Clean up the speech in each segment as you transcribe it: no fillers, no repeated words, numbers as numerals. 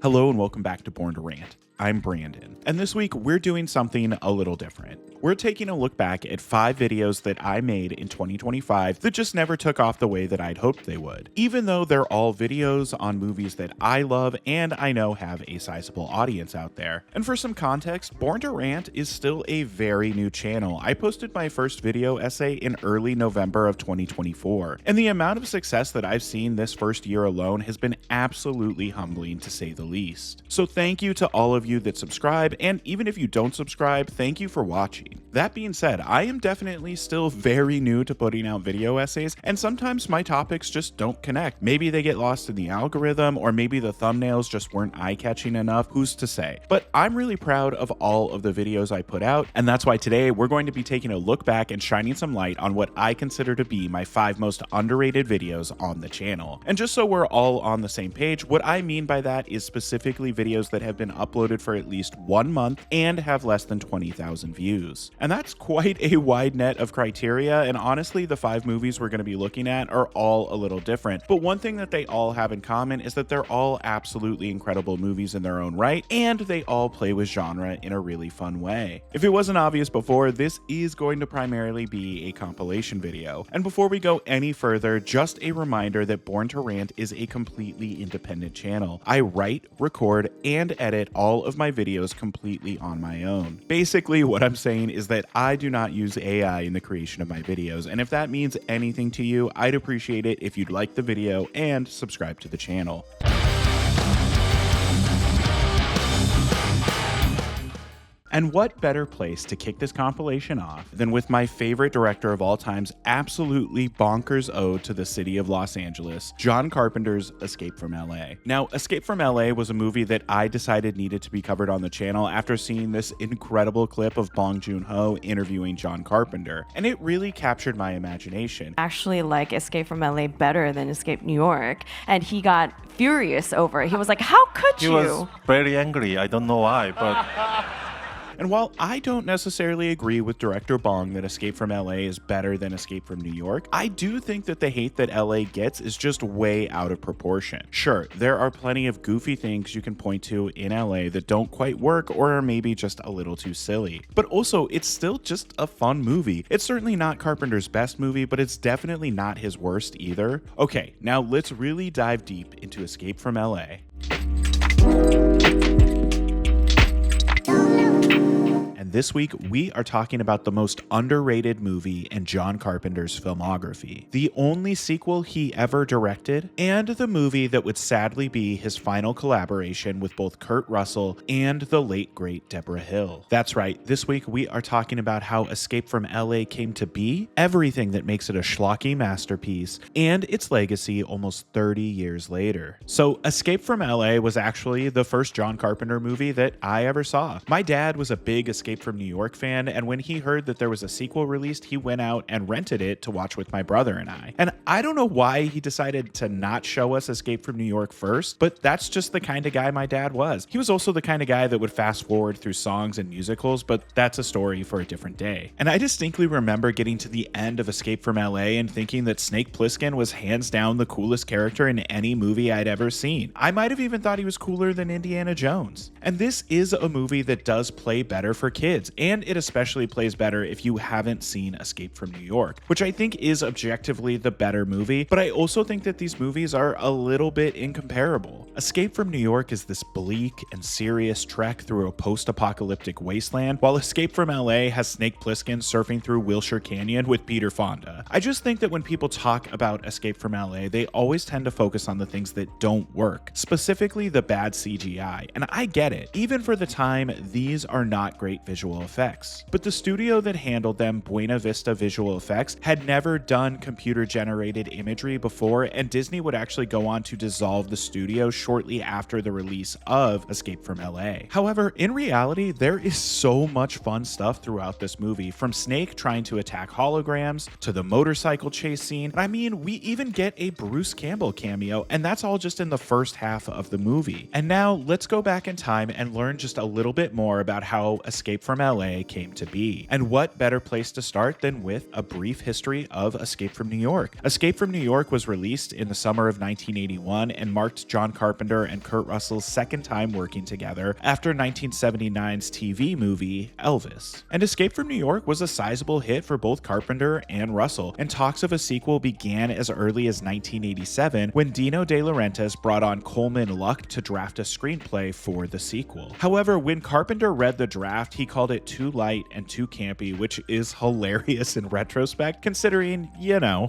Hello and welcome back to Born to Rant. I'm Brandon, and this week we're doing something a little different. We're taking a look back at 5 videos that I made in 2025 that just never took off the way that I'd hoped they would, even though they're all videos on movies that I love and I know have a sizable audience out there. And for some context, Born to Rant is still a very new channel. I posted my first video essay in early November of 2024, and the amount of success that I've seen this first year alone has been absolutely humbling to say the least. So thank you to all of you that subscribe, and even if you don't subscribe, thank you for watching. That being said, I am definitely still very new to putting out video essays, and sometimes my topics just don't connect. Maybe they get lost in the algorithm, or maybe the thumbnails just weren't eye-catching enough, who's to say? But I'm really proud of all of the videos I put out, and that's why today we're going to be taking a look back and shining some light on what I consider to be my 5 most underrated videos on the channel. And just so we're all on the same page, what I mean by that is specifically videos that have been uploaded for at least 1 month and have less than 20,000 views. And that's quite a wide net of criteria, and honestly the 5 movies we're going to be looking at are all a little different. But one thing that they all have in common is that they're all absolutely incredible movies in their own right, and they all play with genre in a really fun way. If it wasn't obvious before, this is going to primarily be a compilation video. And before we go any further, just a reminder that Born to Rant is a completely independent channel. I write, record, and edit all of my videos completely on my own. Basically, what I'm saying is that I do not use AI in the creation of my videos, and if that means anything to you, I'd appreciate it if you'd like the video and subscribe to the channel. And what better place to kick this compilation off than with my favorite director of all time's absolutely bonkers ode to the city of Los Angeles, John Carpenter's Escape from LA. Now, Escape from LA was a movie that I decided needed to be covered on the channel after seeing this incredible clip of Bong Joon-ho interviewing John Carpenter, and it really captured my imagination. Actually like Escape from LA better than Escape New York, and he got furious over it. He was like, how could you? He was very angry. I don't know why, but... And while I don't necessarily agree with director Bong that Escape from LA is better than Escape from New York, I do think that the hate that LA gets is just way out of proportion. Sure, there are plenty of goofy things you can point to in LA that don't quite work or are maybe just a little too silly. But also, it's still just a fun movie. It's certainly not Carpenter's best movie, but it's definitely not his worst either. Okay, now let's really dive deep into Escape from LA. And this week, we are talking about the most underrated movie in John Carpenter's filmography, the only sequel he ever directed, and the movie that would sadly be his final collaboration with both Kurt Russell and the late great Debra Hill. That's right, this week we are talking about how Escape from LA came to be, everything that makes it a schlocky masterpiece, and its legacy almost 30 years later. So Escape from LA was actually the first John Carpenter movie that I ever saw. My dad was a big Escape from New York fan, and when he heard that there was a sequel released, he went out and rented it to watch with my brother and I. And I don't know why he decided to not show us Escape from New York first, but that's just the kind of guy my dad was. He was also the kind of guy that would fast forward through songs and musicals, but that's a story for a different day. And I distinctly remember getting to the end of Escape from LA and thinking that Snake Plissken was hands down the coolest character in any movie I'd ever seen. I might have even thought he was cooler than Indiana Jones. And this is a movie that does play better for kids, and it especially plays better if you haven't seen Escape from New York, which I think is objectively the better movie, but I also think that these movies are a little bit incomparable. Escape from New York is this bleak and serious trek through a post-apocalyptic wasteland, while Escape from LA has Snake Plissken surfing through Wilshire Canyon with Peter Fonda. I just think that when people talk about Escape from LA, they always tend to focus on the things that don't work, specifically the bad CGI, and I get it. Even for the time, these are not great visual effects. But the studio that handled them, Buena Vista Visual Effects, had never done computer-generated imagery before, and Disney would actually go on to dissolve the studio shortly after the release of Escape from LA. However, in reality, there is so much fun stuff throughout this movie, from Snake trying to attack holograms, to the motorcycle chase scene, and I mean, we even get a Bruce Campbell cameo, and that's all just in the first half of the movie. And now, let's go back in time and learn just a little bit more about how Escape from from LA came to be. And what better place to start than with a brief history of Escape from New York. Escape from New York was released in the summer of 1981 and marked John Carpenter and Kurt Russell's second time working together after 1979's TV movie Elvis. And Escape from New York was a sizable hit for both Carpenter and Russell, and talks of a sequel began as early as 1987 when Dino De Laurentiis brought on Coleman Luck to draft a screenplay for the sequel. However, when Carpenter read the draft, he called it too light and too campy, which is hilarious in retrospect, considering, you know.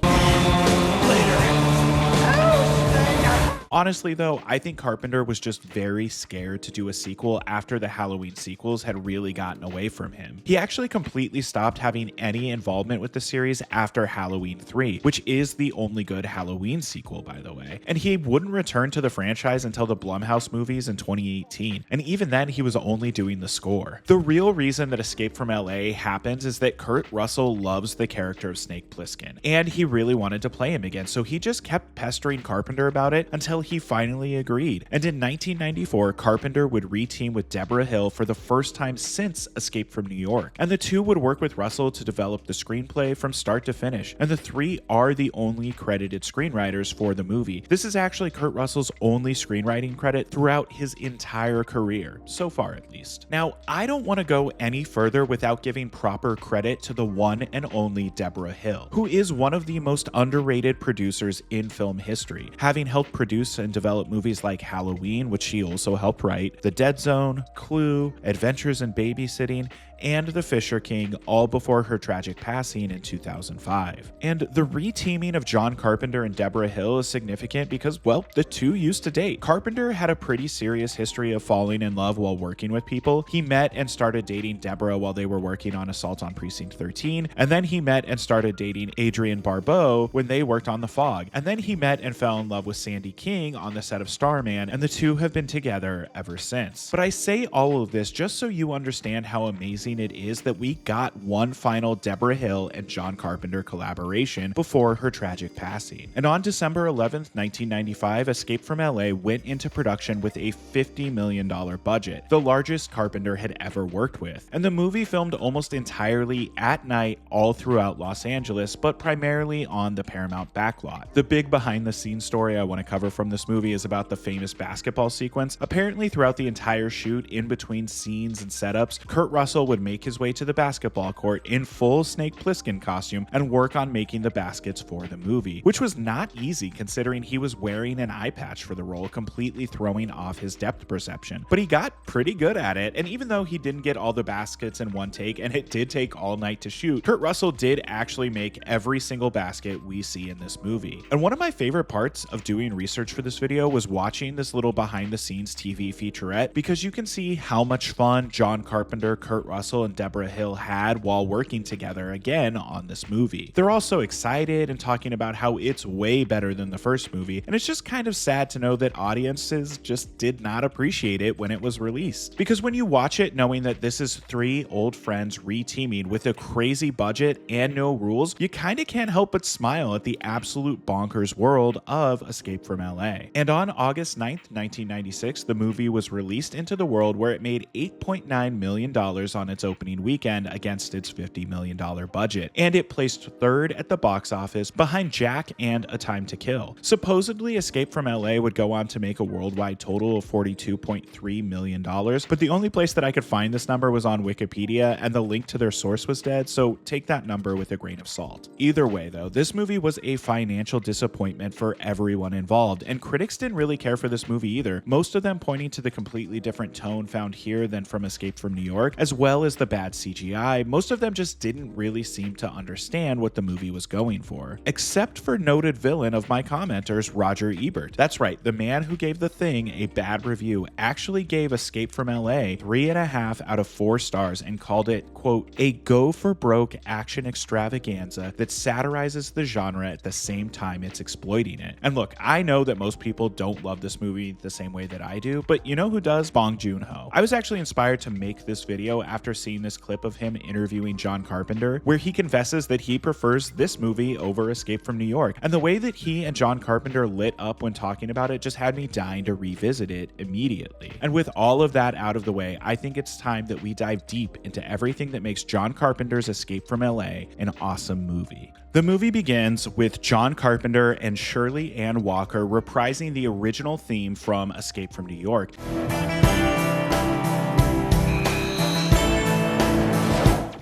Honestly, though, I think Carpenter was just very scared to do a sequel after the Halloween sequels had really gotten away from him. He actually completely stopped having any involvement with the series after Halloween 3, which is the only good Halloween sequel, by the way. And he wouldn't return to the franchise until the Blumhouse movies in 2018, and even then he was only doing the score. The real reason that Escape from LA happens is that Kurt Russell loves the character of Snake Plissken, and he really wanted to play him again, so he just kept pestering Carpenter about it until he finally agreed. And in 1994, Carpenter would re-team with Debra Hill for the first time since Escape from New York, and the two would work with Russell to develop the screenplay from start to finish, and the three are the only credited screenwriters for the movie. This is actually Kurt Russell's only screenwriting credit throughout his entire career, so far at least. Now, I don't want to go any further without giving proper credit to the one and only Debra Hill, who is one of the most underrated producers in film history, having helped produce and develop movies like Halloween, which she also helped write, The Dead Zone, Clue, Adventures in Babysitting, and The Fisher King, all before her tragic passing in 2005. And the re-teaming of John Carpenter and Debra Hill is significant because, well, the two used to date. Carpenter had a pretty serious history of falling in love while working with people. He met and started dating Debra while they were working on Assault on Precinct 13, and then he met and started dating Adrienne Barbeau when they worked on The Fog, and then he met and fell in love with Sandy King on the set of Starman, and the two have been together ever since. But I say all of this just so you understand how amazing it is that we got one final Debra Hill and John Carpenter collaboration before her tragic passing. And on December 11th, 1995, Escape from LA went into production with a $50 million budget, the largest Carpenter had ever worked with. And the movie filmed almost entirely at night all throughout Los Angeles, but primarily on the Paramount backlot. The big behind-the-scenes story I want to cover from this movie is about the famous basketball sequence. Apparently, throughout the entire shoot, in between scenes and setups, Kurt Russell would make his way to the basketball court in full Snake Plissken costume and work on making the baskets for the movie, which was not easy considering he was wearing an eye patch for the role, completely throwing off his depth perception. But he got pretty good at it, and even though he didn't get all the baskets in one take, and it did take all night to shoot, Kurt Russell did actually make every single basket we see in this movie. And one of my favorite parts of doing research for this video was watching this little behind-the-scenes TV featurette, because you can see how much fun John Carpenter, Kurt Russell, and Debra Hill had while working together again on this movie. They're all so excited and talking about how it's way better than the first movie, and it's just kind of sad to know that audiences just did not appreciate it when it was released. Because when you watch it knowing that this is three old friends re-teaming with a crazy budget and no rules, you kind of can't help but smile at the absolute bonkers world of Escape from LA. And on August 9th, 1996, the movie was released into the world where it made $8.9 million on its opening weekend against its $50 million budget, and it placed third at the box office behind Jack and A Time to Kill. Supposedly, Escape from LA would go on to make a worldwide total of $42.3 million, but the only place that I could find this number was on Wikipedia, and the link to their source was dead, so take that number with a grain of salt. Either way, though, this movie was a financial disappointment for everyone involved, and critics didn't really care for this movie either, most of them pointing to the completely different tone found here than from Escape from New York, as well as the bad CGI. Most of them just didn't really seem to understand what the movie was going for. Except for noted villain of my commenters, Roger Ebert. That's right, the man who gave The Thing a bad review actually gave Escape from LA 3.5 out of 4 stars and called it, quote, a go-for-broke action extravaganza that satirizes the genre at the same time it's exploiting it. And look, I know that most people don't love this movie the same way that I do, but you know who does? Bong Joon-ho. I was actually inspired to make this video after after seeing this clip of him interviewing John Carpenter, where he confesses that he prefers this movie over Escape from New York. And the way that he and John Carpenter lit up when talking about it just had me dying to revisit it immediately. And with all of that out of the way, I think it's time that we dive deep into everything that makes John Carpenter's Escape from LA an awesome movie. The movie begins with John Carpenter and Shirley Ann Walker reprising the original theme from Escape from New York.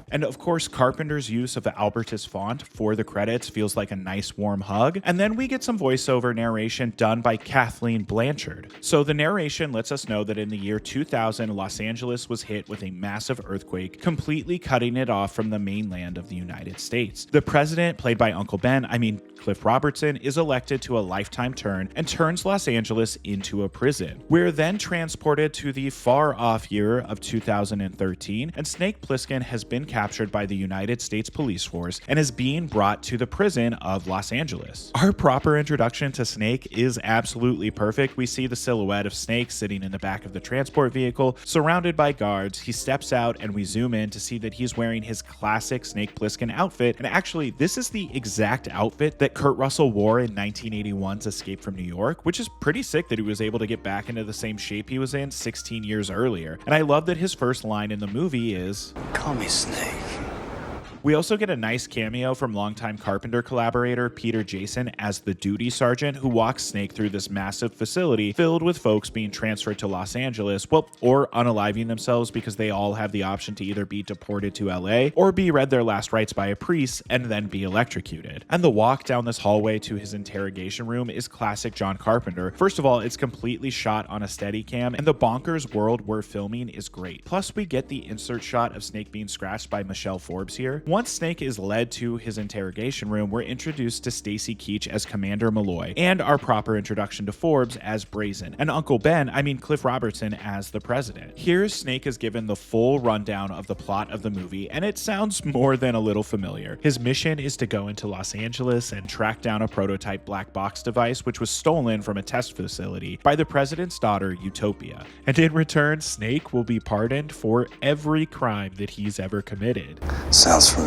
And of course, Carpenter's use of the Albertus font for the credits feels like a nice warm hug. And then we get some voiceover narration done by Kathleen Blanchard. So the narration lets us know that in the year 2000, Los Angeles was hit with a massive earthquake, completely cutting it off from the mainland of the United States. The president, played by Uncle Ben, Cliff Robertson, is elected to a lifetime term and turns Los Angeles into a prison. We're then transported to the far-off year of 2013, and Snake Plissken has been captured by the United States Police Force and is being brought to the prison of Los Angeles. Our proper introduction to Snake is absolutely perfect. We see the silhouette of Snake sitting in the back of the transport vehicle, surrounded by guards. He steps out and we zoom in to see that he's wearing his classic Snake Plissken outfit. And actually, this is the exact outfit that Kurt Russell wore in 1981's Escape from New York, which is pretty sick that he was able to get back into the same shape he was in 16 years earlier. And I love that his first line in the movie is, "Call me Snake." We also get a nice cameo from longtime Carpenter collaborator Peter Jason as the duty sergeant who walks Snake through this massive facility filled with folks being transferred to Los Angeles, or unaliving themselves because they all have the option to either be deported to LA or be read their last rites by a priest and then be electrocuted. And the walk down this hallway to his interrogation room is classic John Carpenter. First of all, it's completely shot on a Steadicam, and the bonkers world we're filming is great. Plus, we get the insert shot of Snake being scratched by Michelle Forbes here. Once Snake is led to his interrogation room, we're introduced to Stacy Keach as Commander Malloy, and our proper introduction to Forbes as Brazen, and Uncle Ben, Cliff Robertson, as the president. Here, Snake is given the full rundown of the plot of the movie, and it sounds more than a little familiar. His mission is to go into Los Angeles and track down a prototype black box device which was stolen from a test facility by the president's daughter, Utopia. And in return, Snake will be pardoned for every crime that he's ever committed. Sounds familiar.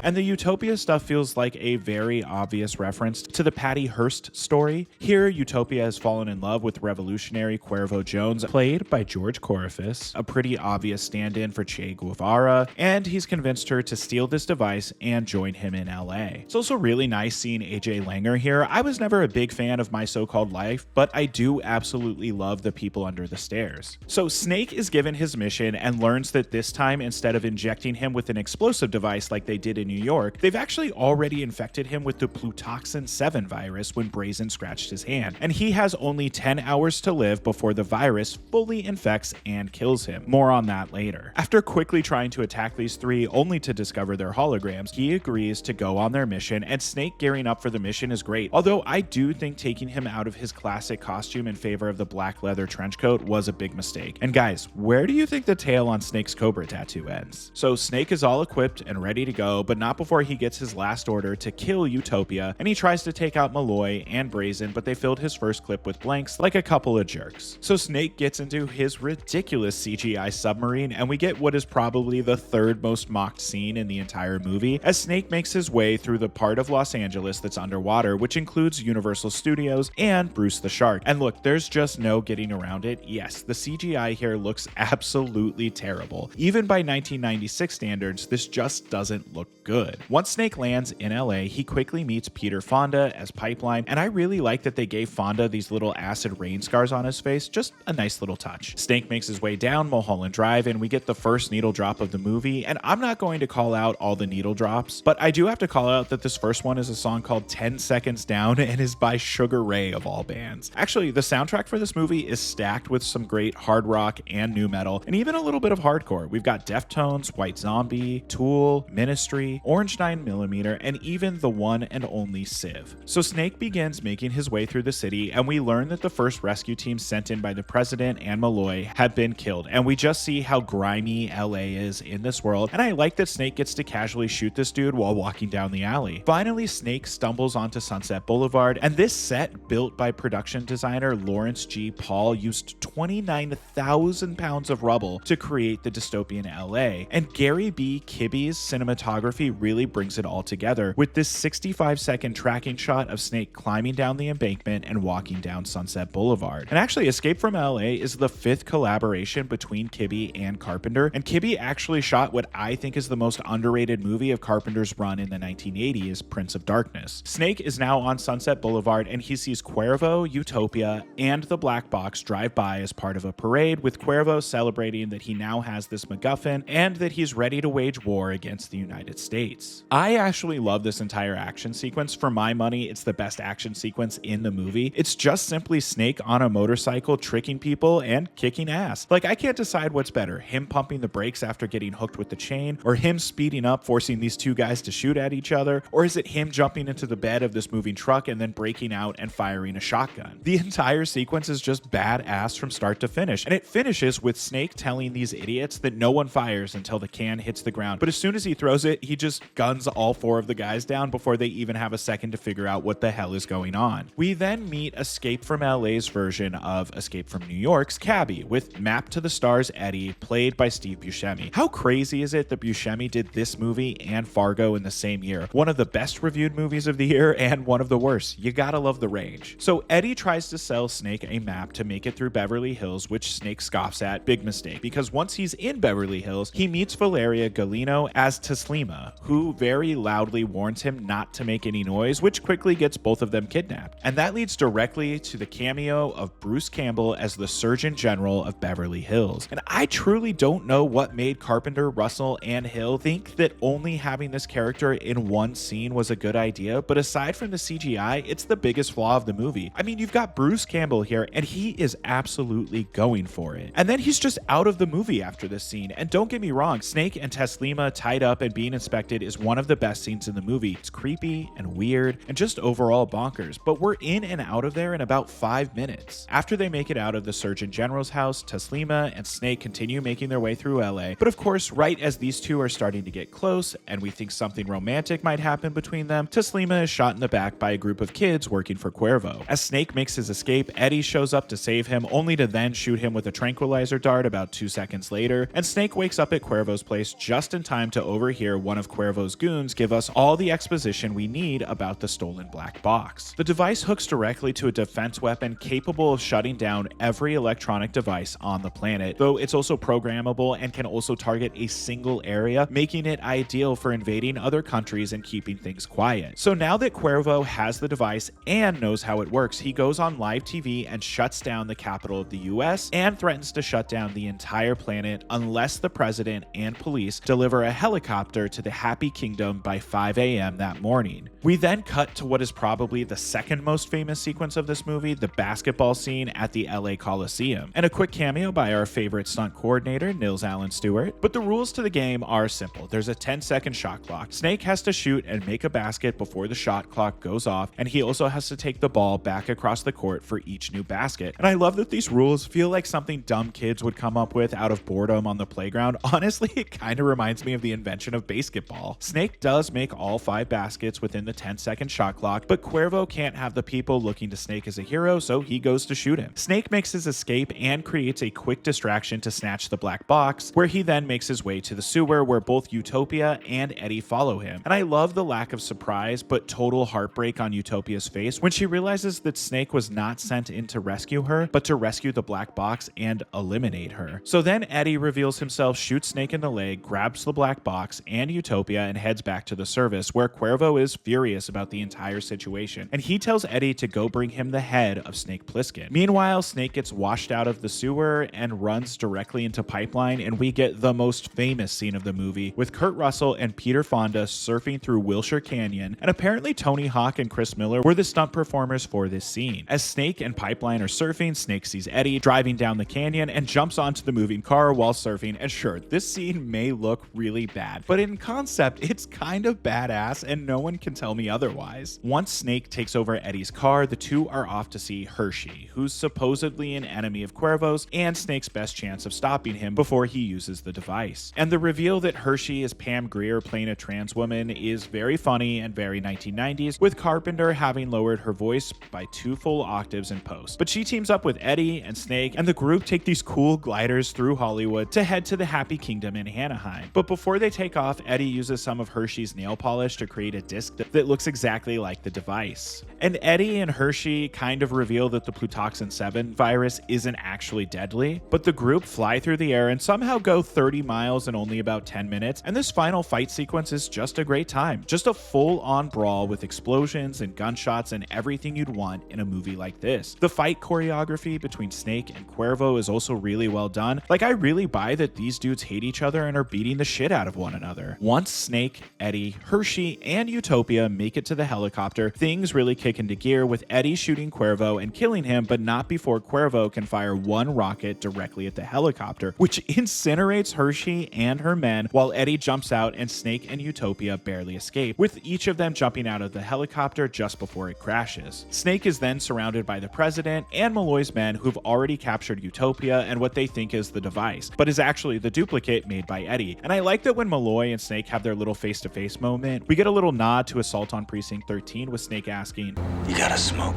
And the Utopia stuff feels like a very obvious reference to the Patty Hearst story. Here, Utopia has fallen in love with revolutionary Cuervo Jones, played by George Corofis, a pretty obvious stand-in for Che Guevara, and he's convinced her to steal this device and join him in LA. It's also really nice seeing AJ Langer here. I was never a big fan of My So-Called Life, but I do absolutely love The People Under the Stairs. So Snake is given his mission and learns that this time, instead of injecting him with an explosive device like they did in New York, they've actually already infected him with the Plutoxin 7 virus when Brazen scratched his hand, and he has only 10 hours to live before the virus fully infects and kills him. More on that later. After quickly trying to attack these three only to discover their holograms, he agrees to go on their mission, and Snake gearing up for the mission is great, although I do think taking him out of his classic costume in favor of the black leather trench coat was a big mistake. And guys, where do you think the tail on Snake's Cobra tattoo ends? So Snake is all equipped and ready to go, but not before he gets his last order to kill Utopia, and he tries to take out Malloy and Brazen, but they filled his first clip with blanks like a couple of jerks. So Snake gets into his ridiculous CGI submarine, and we get what is probably the third most mocked scene in the entire movie, as Snake makes his way through the part of Los Angeles that's underwater, which includes Universal Studios and Bruce the Shark. And look, there's just no getting around it. Yes, the CGI here looks absolutely terrible. Even by 1996 standards, this just doesn't look good. Once Snake lands in LA, he quickly meets Peter Fonda as Pipeline, and I really like that they gave Fonda these little acid rain scars on his face, just a nice little touch. Snake makes his way down Mulholland Drive, and we get the first needle drop of the movie, and I'm not going to call out all the needle drops, but I do have to call out that this first one is a song called 10 Seconds Down and is by Sugar Ray of all bands. Actually, the soundtrack for this movie is stacked with some great hard rock and nu metal, and even a little bit of hardcore. We've got Deftones, White Zombie, Tool, Pistol, Ministry, Orange 9mm, and even the one and only Civ. So Snake begins making his way through the city, and we learn that the first rescue team sent in by the president and Malloy have been killed, and we just see how grimy LA is in this world, and I like that Snake gets to casually shoot this dude while walking down the alley. Finally, Snake stumbles onto Sunset Boulevard, and this set, built by production designer Lawrence G. Paul, used 29,000 pounds of rubble to create the dystopian LA, and Gary B. Kibbe's cinematography really brings it all together with this 65-second tracking shot of Snake climbing down the embankment and walking down Sunset Boulevard. And actually, Escape from LA is the 5th collaboration between Kibbe and Carpenter, and Kibbe actually shot what I think is the most underrated movie of Carpenter's run in the 1980s, Prince of Darkness. Snake is now on Sunset Boulevard, and he sees Cuervo, Utopia, and the Black Box drive by as part of a parade, with Cuervo celebrating that he now has this MacGuffin and that he's ready to wage war against the United States. I actually love this entire action sequence. For my money, it's the best action sequence in the movie. It's just simply Snake on a motorcycle tricking people and kicking ass. Like, I can't decide what's better, him pumping the brakes after getting hooked with the chain, or him speeding up, forcing these two guys to shoot at each other, or is it him jumping into the bed of this moving truck and then breaking out and firing a shotgun? The entire sequence is just badass from start to finish, and it finishes with Snake telling these idiots that no one fires until the can hits the ground, but as soon as he throws it, he just guns all 4 of the guys down before they even have a second to figure out what the hell is going on. We then meet Escape from LA's version of Escape from New York's Cabby, with Map to the Stars Eddie, played by Steve Buscemi. How crazy is it that Buscemi did this movie and Fargo in the same year? One of the best reviewed movies of the year and one of the worst. You gotta love the range. So Eddie tries to sell Snake a map to make it through Beverly Hills, which Snake scoffs at. Big mistake, because once he's in Beverly Hills, he meets Valeria Galino as Taslima, who very loudly warns him not to make any noise, which quickly gets both of them kidnapped. And that leads directly to the cameo of Bruce Campbell as the Surgeon General of Beverly Hills. And I truly don't know what made Carpenter, Russell, and Hill think that only having this character in one scene was a good idea, but aside from the CGI, it's the biggest flaw of the movie. I mean, you've got Bruce Campbell here, and he is absolutely going for it. And then he's just out of the movie after this scene. And don't get me wrong, Snake and Taslima tied up and being inspected is one of the best scenes in the movie. It's creepy and weird and just overall bonkers, but we're in and out of there in about 5 minutes. After they make it out of the Surgeon General's house, Taslima and Snake continue making their way through LA, but of course, right as these two are starting to get close and we think something romantic might happen between them, Taslima is shot in the back by a group of kids working for Cuervo. As Snake makes his escape, Eddie shows up to save him, only to then shoot him with a tranquilizer dart about 2 seconds later, and Snake wakes up at Cuervo's place just in time to overhear one of Cuervo's goons give us all the exposition we need about the stolen black box. The device hooks directly to a defense weapon capable of shutting down every electronic device on the planet, though it's also programmable and can also target a single area, making it ideal for invading other countries and keeping things quiet. So now that Cuervo has the device and knows how it works, he goes on live TV and shuts down the capital of the US and threatens to shut down the entire planet unless the president and police deliver a helicopter to the Happy Kingdom by 5 a.m. that morning. We then cut to what is probably the second most famous sequence of this movie, the basketball scene at the LA Coliseum, and a quick cameo by our favorite stunt coordinator, Nils Allen Stewart. But the rules to the game are simple. There's a 10-second shot clock. Snake has to shoot and make a basket before the shot clock goes off, and he also has to take the ball back across the court for each new basket. And I love that these rules feel like something dumb kids would come up with out of boredom on the playground. Honestly, it kind of reminds me of the invention of basketball. Snake does make all 5 baskets within the 10-second shot clock, but Cuervo can't have the people looking to Snake as a hero, so he goes to shoot him. Snake makes his escape and creates a quick distraction to snatch the black box, where he then makes his way to the sewer, where both Utopia and Eddie follow him. And I love the lack of surprise but total heartbreak on Utopia's face when she realizes that Snake was not sent in to rescue her, but to rescue the black box and eliminate her. So then Eddie reveals himself, shoots Snake in the leg, grabs the black box and Utopia, and heads back to the service, where Cuervo is furious about the entire situation, and he tells Eddie to go bring him the head of Snake Plissken. Meanwhile, Snake gets washed out of the sewer and runs directly into Pipeline, and we get the most famous scene of the movie, with Kurt Russell and Peter Fonda surfing through Wilshire Canyon, and apparently Tony Hawk and Chris Miller were the stunt performers for this scene. As Snake and Pipeline are surfing, Snake sees Eddie driving down the canyon and jumps onto the moving car while surfing, and sure, this scene may look really bad bad, but in concept, it's kind of badass and no one can tell me otherwise. Once Snake takes over Eddie's car, the two are off to see Hershey, who's supposedly an enemy of Cuervo's and Snake's best chance of stopping him before he uses the device. And the reveal that Hershey is Pam Grier playing a trans woman is very funny and very 1990s, with Carpenter having lowered her voice by 2 full octaves in post. But she teams up with Eddie and Snake, and the group take these cool gliders through Hollywood to head to the Happy Kingdom in Anaheim. But before they take off, Eddie uses some of Hershey's nail polish to create a disc that looks exactly like the device. And Eddie and Hershey kind of reveal that the Plutoxin 7 virus isn't actually deadly, but the group fly through the air and somehow go 30 miles in only about 10 minutes, and this final fight sequence is just a great time. Just a full-on brawl with explosions and gunshots and everything you'd want in a movie like this. The fight choreography between Snake and Cuervo is also really well done. Like, I really buy that these dudes hate each other and are beating the shit out of one another. Once Snake, Eddie, Hershey, and Utopia make it to the helicopter, things really kick into gear, with Eddie shooting Cuervo and killing him, but not before Cuervo can fire one rocket directly at the helicopter, which incinerates Hershey and her men, while Eddie jumps out and Snake and Utopia barely escape, with each of them jumping out of the helicopter just before it crashes. Snake is then surrounded by the president and Malloy's men, who've already captured Utopia and what they think is the device, but is actually the duplicate made by Eddie. And I like that when Malloy and Snake have their little face-to-face moment, we get a little nod to Assault on Precinct 13, with Snake asking, "You gotta smoke?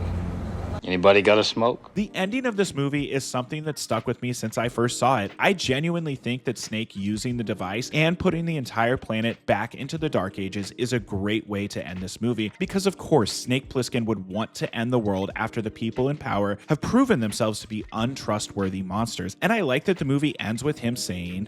Anybody got a smoke?" The ending of this movie is something that stuck with me since I first saw it. I genuinely think that Snake using the device and putting the entire planet back into the Dark Ages is a great way to end this movie, because of course Snake Plissken would want to end the world after the people in power have proven themselves to be untrustworthy monsters. And I like that the movie ends with him saying,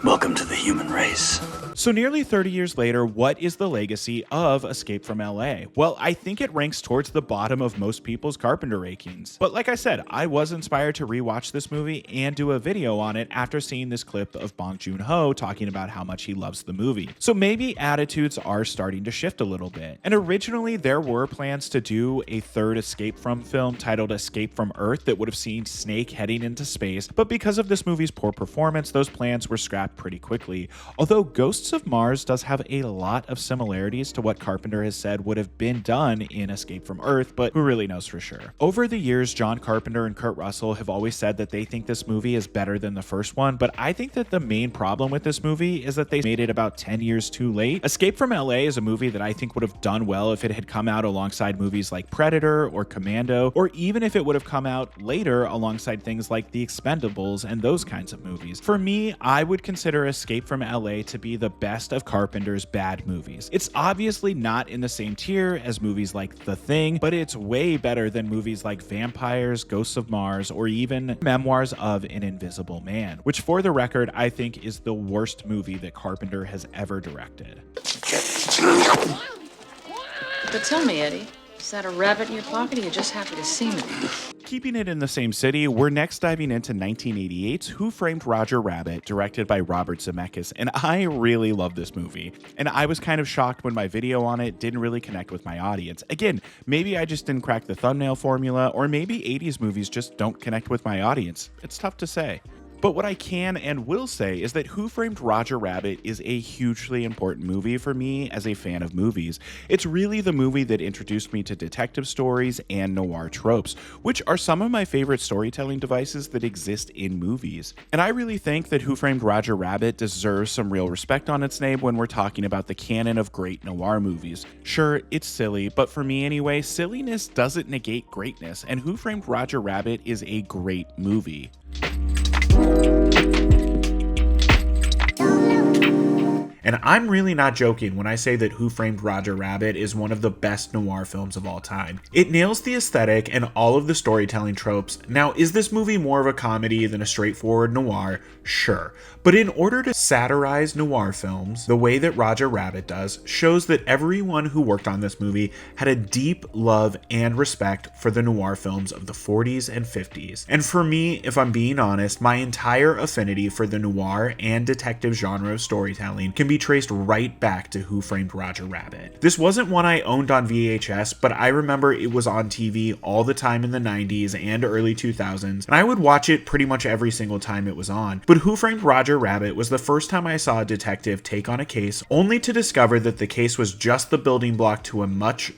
"Welcome to the human race." So nearly 30 years later, what is the legacy of Escape from LA? Well, I think it ranks towards the bottom of most people's Carpenter rankings. But like I said, I was inspired to rewatch this movie and do a video on it after seeing this clip of Bong Joon-ho talking about how much he loves the movie. So maybe attitudes are starting to shift a little bit. And originally there were plans to do a third Escape From film titled Escape from Earth that would have seen Snake heading into space, but because of this movie's poor performance, those plans were scrapped pretty quickly. Although Ghosts of Mars does have a lot of similarities to what Carpenter has said would have been done in Escape from Earth, but who really knows for sure. Over the years, John Carpenter and Kurt Russell have always said that they think this movie is better than the first one, but I think that the main problem with this movie is that they made it about 10 years too late. Escape from LA is a movie that I think would have done well if it had come out alongside movies like Predator or Commando, or even if it would have come out later alongside things like The Expendables and those kinds of movies. For me, I would consider Escape from LA to be the best of Carpenter's bad movies. It's obviously not in the same tier as movies like The Thing, but it's way better than movies like Vampires, Ghosts of Mars, or even Memoirs of an Invisible Man, which for the record, I think is the worst movie that Carpenter has ever directed. But tell me, Eddie, is that a rabbit in your pocket, or are you just happy to see me? Keeping it in the same city, we're next diving into 1988's Who Framed Roger Rabbit, directed by Robert Zemeckis, and I really love this movie. And I was kind of shocked when my video on it didn't really connect with my audience. Again, maybe I just didn't crack the thumbnail formula, or maybe 80s movies just don't connect with my audience. It's tough to say. But what I can and will say is that Who Framed Roger Rabbit is a hugely important movie for me as a fan of movies. It's really the movie that introduced me to detective stories and noir tropes, which are some of my favorite storytelling devices that exist in movies. And I really think that Who Framed Roger Rabbit deserves some real respect on its name when we're talking about the canon of great noir movies. Sure, it's silly, but for me anyway, silliness doesn't negate greatness, and Who Framed Roger Rabbit is a great movie. And I'm really not joking when I say that Who Framed Roger Rabbit is one of the best noir films of all time. It nails the aesthetic and all of the storytelling tropes. Now, is this movie more of a comedy than a straightforward noir? Sure. But in order to satirize noir films the way that Roger Rabbit does, shows that everyone who worked on this movie had a deep love and respect for the noir films of the 40s and 50s. And for me, if I'm being honest, my entire affinity for the noir and detective genre of storytelling can be be traced right back to Who Framed Roger Rabbit. This wasn't one I owned on VHS, but I remember it was on TV all the time in the 90s and early 2000s, and I would watch it pretty much every single time it was on. But Who Framed Roger Rabbit was the first time I saw a detective take on a case, only to discover that the case was just the building block to a much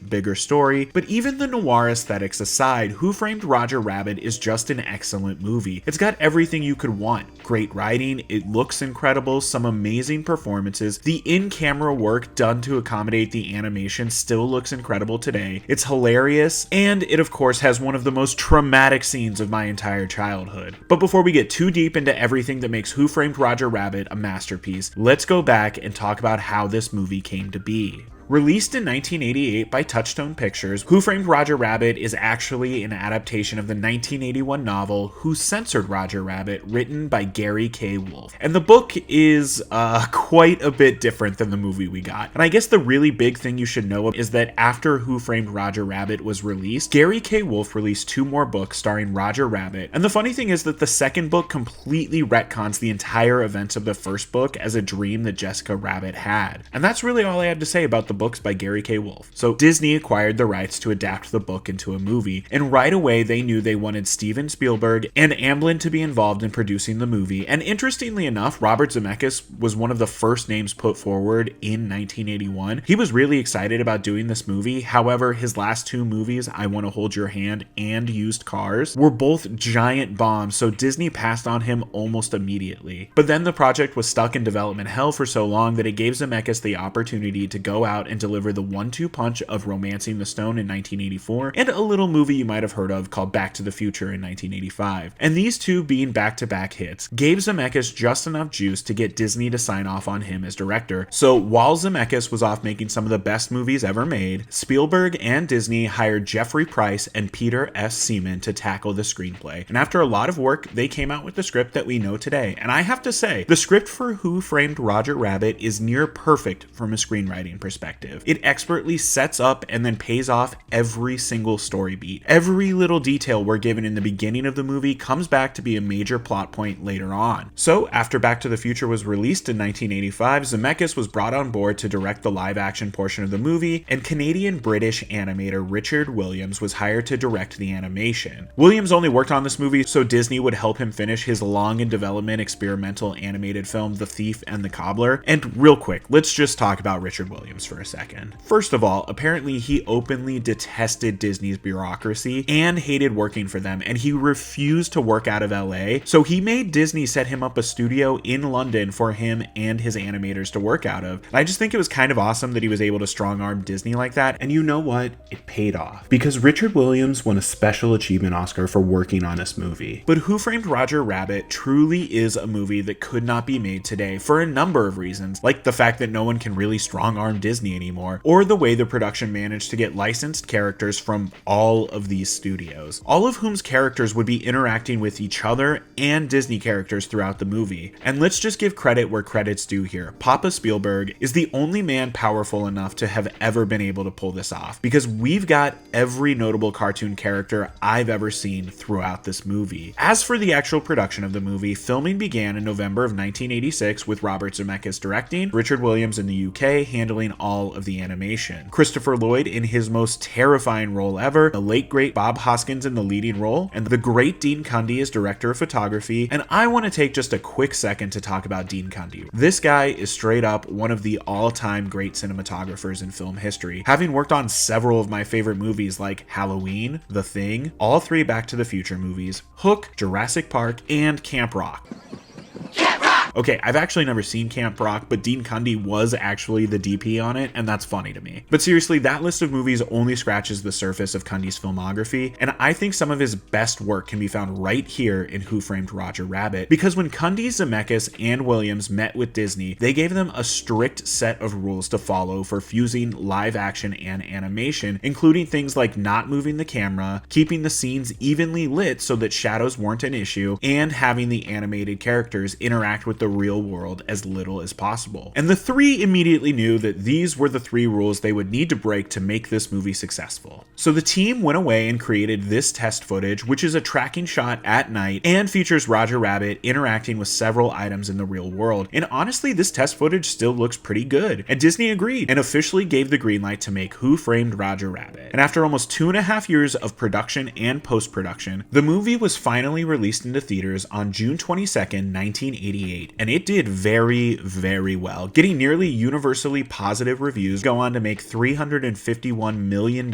bigger story. But even the noir aesthetics aside, Who Framed Roger Rabbit is just an excellent movie. It's got everything you could want. Great writing, it looks incredible, some amazing performances, the in-camera work done to accommodate the animation still looks incredible today. It's hilarious, and it of course has one of the most traumatic scenes of my entire childhood. But before we get too deep into everything that makes Who Framed Roger Rabbit a masterpiece, let's go back and talk about how this movie came to be. Released in 1988 by Touchstone Pictures, Who Framed Roger Rabbit is actually an adaptation of the 1981 novel Who Censored Roger Rabbit, written by Gary K. Wolfe. And the book is quite a bit different than the movie we got. And I guess the really big thing you should know is that after Who Framed Roger Rabbit was released, Gary K. Wolfe released 2 more books starring Roger Rabbit. And the funny thing is that the second book completely retcons the entire events of the first book as a dream that Jessica Rabbit had. And that's really all I had to say about the books by Gary K. Wolfe. So Disney acquired the rights to adapt the book into a movie, and right away they knew they wanted Steven Spielberg and Amblin to be involved in producing the movie. And interestingly enough, Robert Zemeckis was one of the first names put forward in 1981. He was really excited about doing this movie. However, his last 2 movies, I Want to Hold Your Hand and Used Cars, were both giant bombs, so Disney passed on him almost immediately. But then the project was stuck in development hell for so long that it gave Zemeckis the opportunity to go out and deliver the 1-2 punch of Romancing the Stone in 1984 and a little movie you might have heard of called Back to the Future in 1985. And these 2 being back-to-back hits gave Zemeckis just enough juice to get Disney to sign off on him as director. So while Zemeckis was off making some of the best movies ever made, Spielberg and Disney hired Jeffrey Price and Peter S. Seaman to tackle the screenplay. And after a lot of work, they came out with the script that we know today. And I have to say, the script for Who Framed Roger Rabbit is near perfect from a screenwriting perspective. It expertly sets up and then pays off every single story beat. Every little detail we're given in the beginning of the movie comes back to be a major plot point later on. So after Back to the Future was released in 1985, Zemeckis was brought on board to direct the live action portion of the movie, and Canadian-British animator Richard Williams was hired to direct the animation. Williams only worked on this movie so Disney would help him finish his long in development experimental animated film The Thief and the Cobbler. And real quick, let's just talk about Richard Williams for a second. First of all, apparently he openly detested Disney's bureaucracy and hated working for them, and he refused to work out of LA, so he made Disney set him up a studio in London for him and his animators to work out of. And I just think it was kind of awesome that he was able to strong-arm Disney like that, and you know what? It paid off, because Richard Williams won a Special Achievement Oscar for working on this movie. But Who Framed Roger Rabbit truly is a movie that could not be made today for a number of reasons, like the fact that no one can really strong-arm Disney anymore, or the way the production managed to get licensed characters from all of these studios, all of whom's characters would be interacting with each other and Disney characters throughout the movie. And let's just give credit where credit's due here. Papa Spielberg is the only man powerful enough to have ever been able to pull this off, because we've got every notable cartoon character I've ever seen throughout this movie. As for the actual production of the movie, filming began in November of 1986 with Robert Zemeckis directing, Richard Williams in the UK handling all of the animation, Christopher Lloyd in his most terrifying role ever, the late great Bob Hoskins in the leading role, and the great Dean Cundey as director of photography. And I want to take just a quick second to talk about Dean Cundey. This guy is straight up one of the all-time great cinematographers in film history, having worked on several of my favorite movies like Halloween, The Thing, all 3 Back to the Future movies, Hook, Jurassic Park, and Camp Rock. Okay, I've actually never seen Camp Rock, but Dean Cundey was actually the DP on it, and that's funny to me. But seriously, that list of movies only scratches the surface of Cundey's filmography, and I think some of his best work can be found right here in Who Framed Roger Rabbit, because when Cundey, Zemeckis, and Williams met with Disney, they gave them a strict set of rules to follow for fusing live action and animation, including things like not moving the camera, keeping the scenes evenly lit so that shadows weren't an issue, and having the animated characters interact with the the real world as little as possible. And the three immediately knew that these were the three rules they would need to break to make this movie successful. So the team went away and created this test footage, which is a tracking shot at night and features Roger Rabbit interacting with several items in the real world. And honestly, this test footage still looks pretty good. And Disney agreed and officially gave the green light to make Who Framed Roger Rabbit. And after almost 2.5 years of production and post-production, the movie was finally released into theaters on June 22nd, 1988, and it did very, very well, getting nearly universally positive reviews, go on to make $351 million